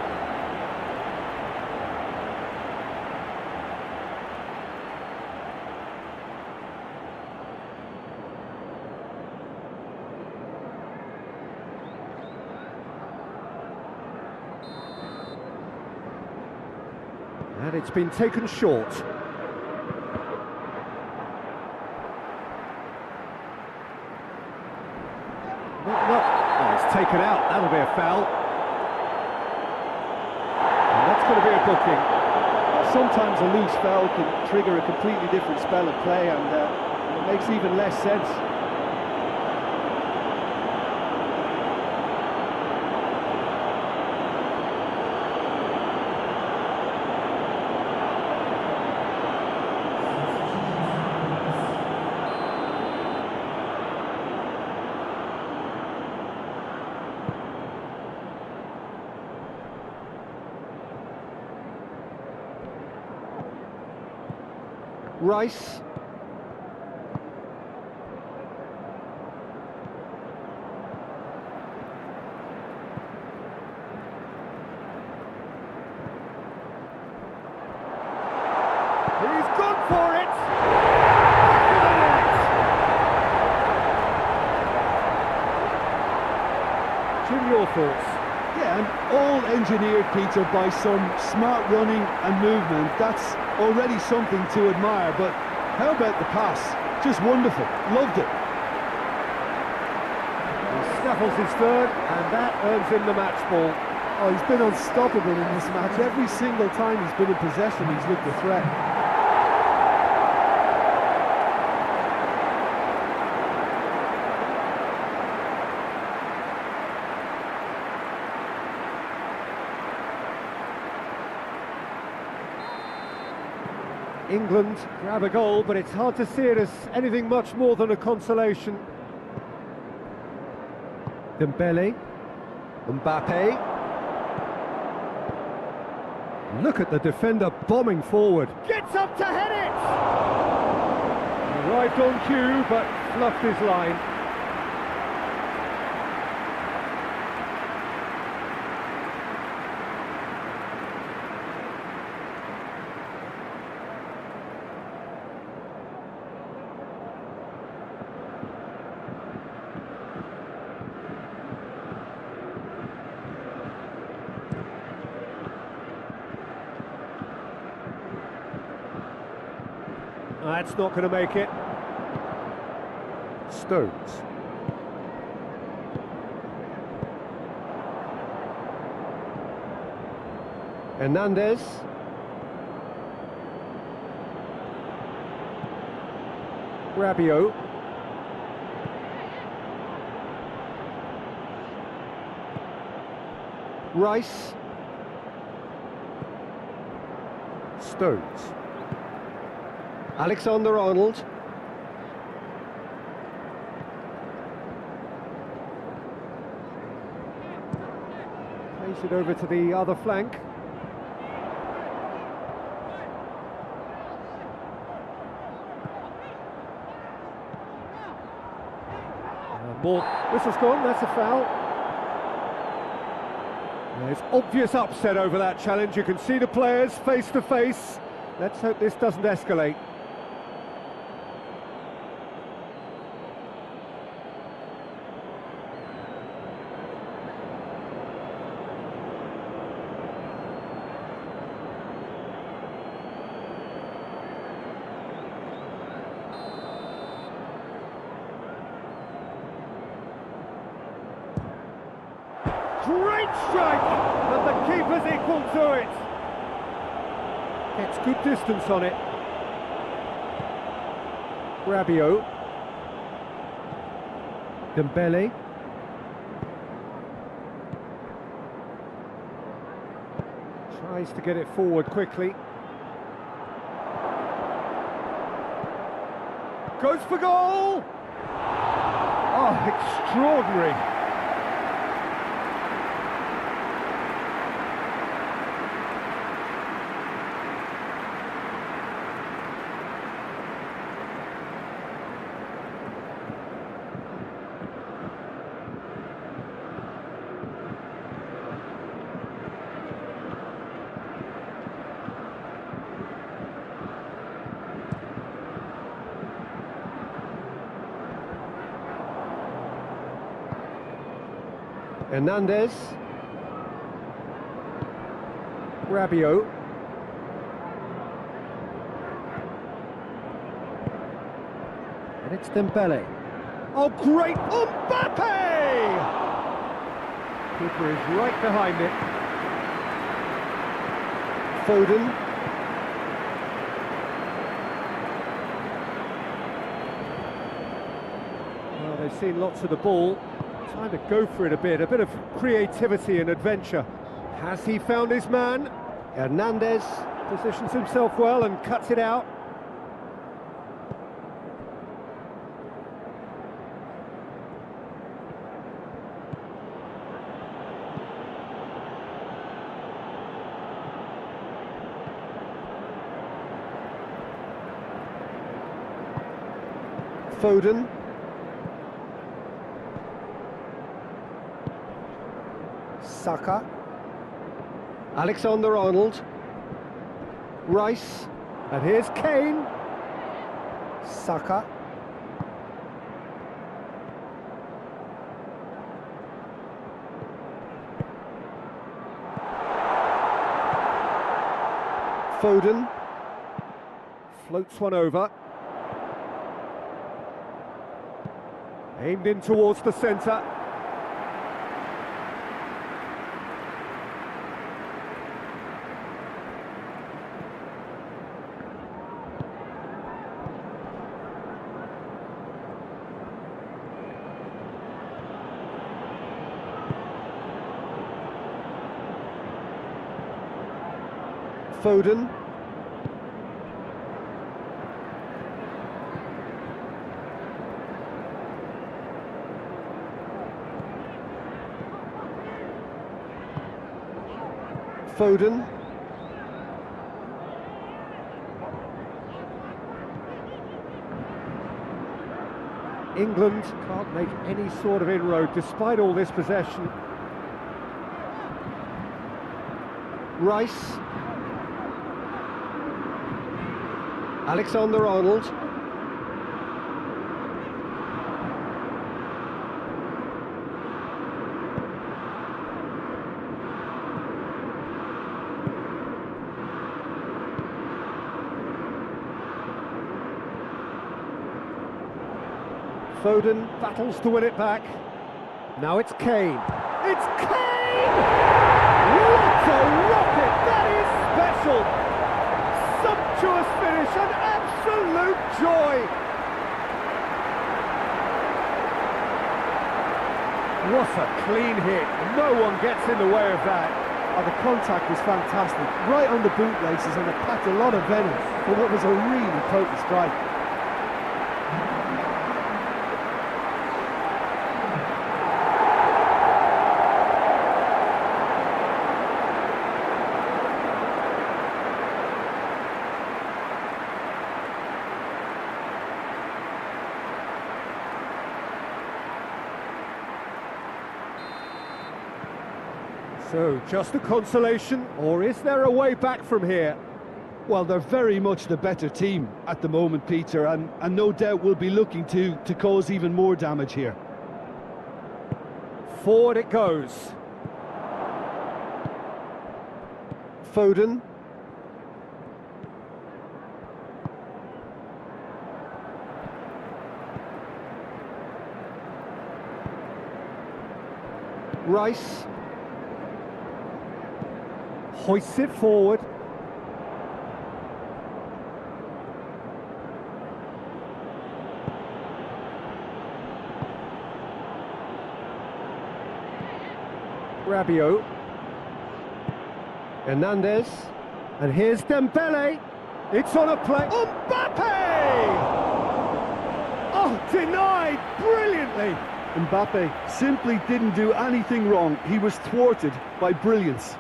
And it's been taken short. Oh, it's taken out. That'll be a foul. And that's going to be a booking. Sometimes a loose foul can trigger a completely different spell of play, and it makes even less sense. Rice. He's gone for it! Jim, your thoughts? Yeah, and all engineered, Peter, by some smart running and movement. That's already something to admire, but how about the pass? Just wonderful. Loved it. He snaffles his third, and that earns him the match ball. Oh, he's been unstoppable in this match. Every single time he's been in possession, he's looked a threat. England grab a goal, but it's hard to see it as anything much more than a consolation. Dembele, Mbappe. Look at the defender bombing forward. Gets up to head it! Arrived on cue, but fluffed his line. That's not going to make it. Stones. Hernandez. Rabiot. Rice. Stones. Alexander-Arnold. Plays it over to the other flank. More. Whistle's gone, that's a foul. There's obvious upset over that challenge. You can see the players face to face. Let's hope this doesn't escalate. Great strike, but the keeper's equal to it. Gets good distance on it. Rabiot. Dembele. Tries to get it forward quickly. Goes for goal! Oh, extraordinary. Hernandez. Rabiot. And it's Dembele. Oh, great! Mbappe! Keeper is right behind it. Foden. Well, they've seen lots of the ball. Time to go for it a bit of creativity and adventure. Has he found his man? Hernandez positions himself well and cuts it out. Foden. Saka. Alexander-Arnold. Rice. And here's Kane. Saka. Foden. Floats one over. Aimed in towards the centre. Foden. Foden. England can't make any sort of inroad despite all this possession. Rice. Alexander-Arnold. Foden battles to win it back. Now it's Kane. It's Kane! What a rocket! That is special! Sumptuous finish, an absolute joy! What a clean hit. No one gets in the way of that. Oh, the contact was fantastic. Right on the bootlaces, and it packed a lot of venom for what was a really potent strike. So, just a consolation, or is there a way back from here? Well, they're very much the better team at the moment, Peter, and no doubt will be looking to cause even more damage here. Forward it goes. Foden. Rice. Hoists it forward. Rabiot. Hernandez. And here's Dembele. It's on a play. Mbappe! Oh, denied brilliantly. Mbappe simply didn't do anything wrong. He was thwarted by brilliance.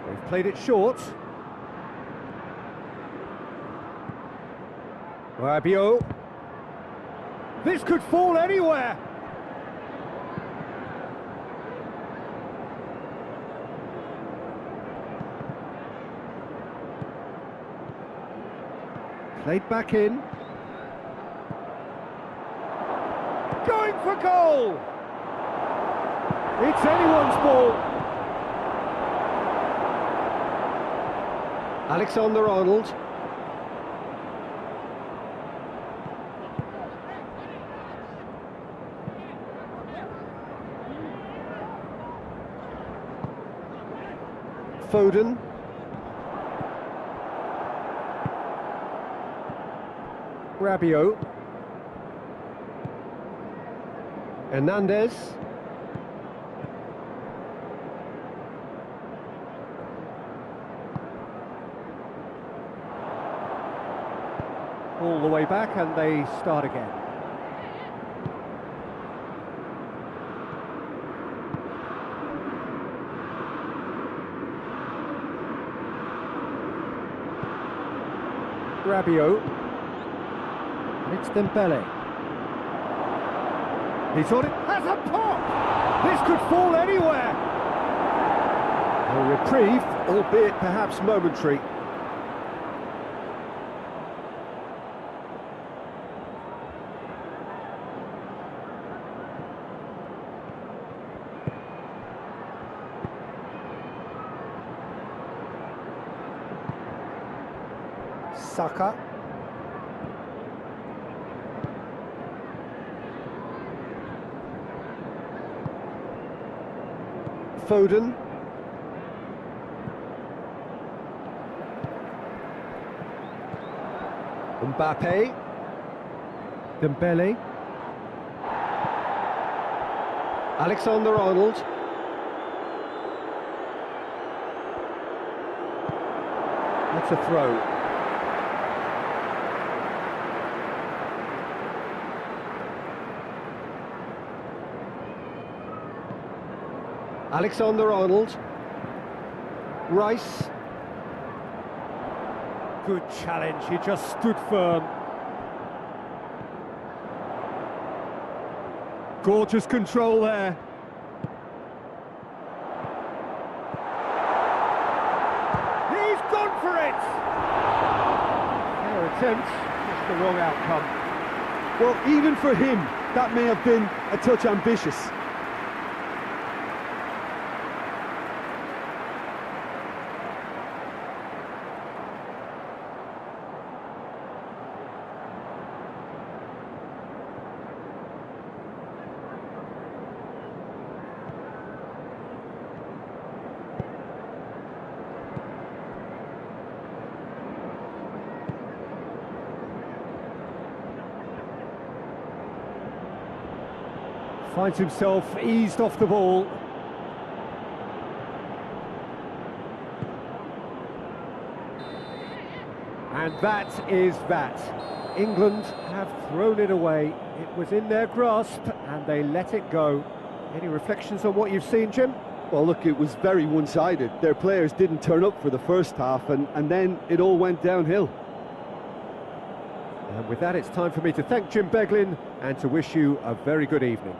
They've played it short. Rabiot. This could fall anywhere. Played back in. Going for goal. It's anyone's ball. Alexander-Arnold. Foden. Rabiot. Hernandez. All the way back and they start again. Rabiot. It's Dembele. He's on it. Has a pop! This could fall anywhere. A reprieve, albeit perhaps momentary. Saka. Foden. Mbappe. Dembele. Alexander-Arnold. That's a throw. Alexander-Arnold. Rice. Good challenge, he just stood firm. Gorgeous control there. He's gone for it! Fair attempt, just the wrong outcome. Well, even for him, that may have been a touch ambitious. Finds himself eased off the ball. And that is that. England have thrown it away. It was in their grasp and they let it go. Any reflections on what you've seen, Jim? Well, look, it was very one-sided. Their players didn't turn up for the first half, and then it all went downhill. And with that, it's time for me to thank Jim Beglin and to wish you a very good evening.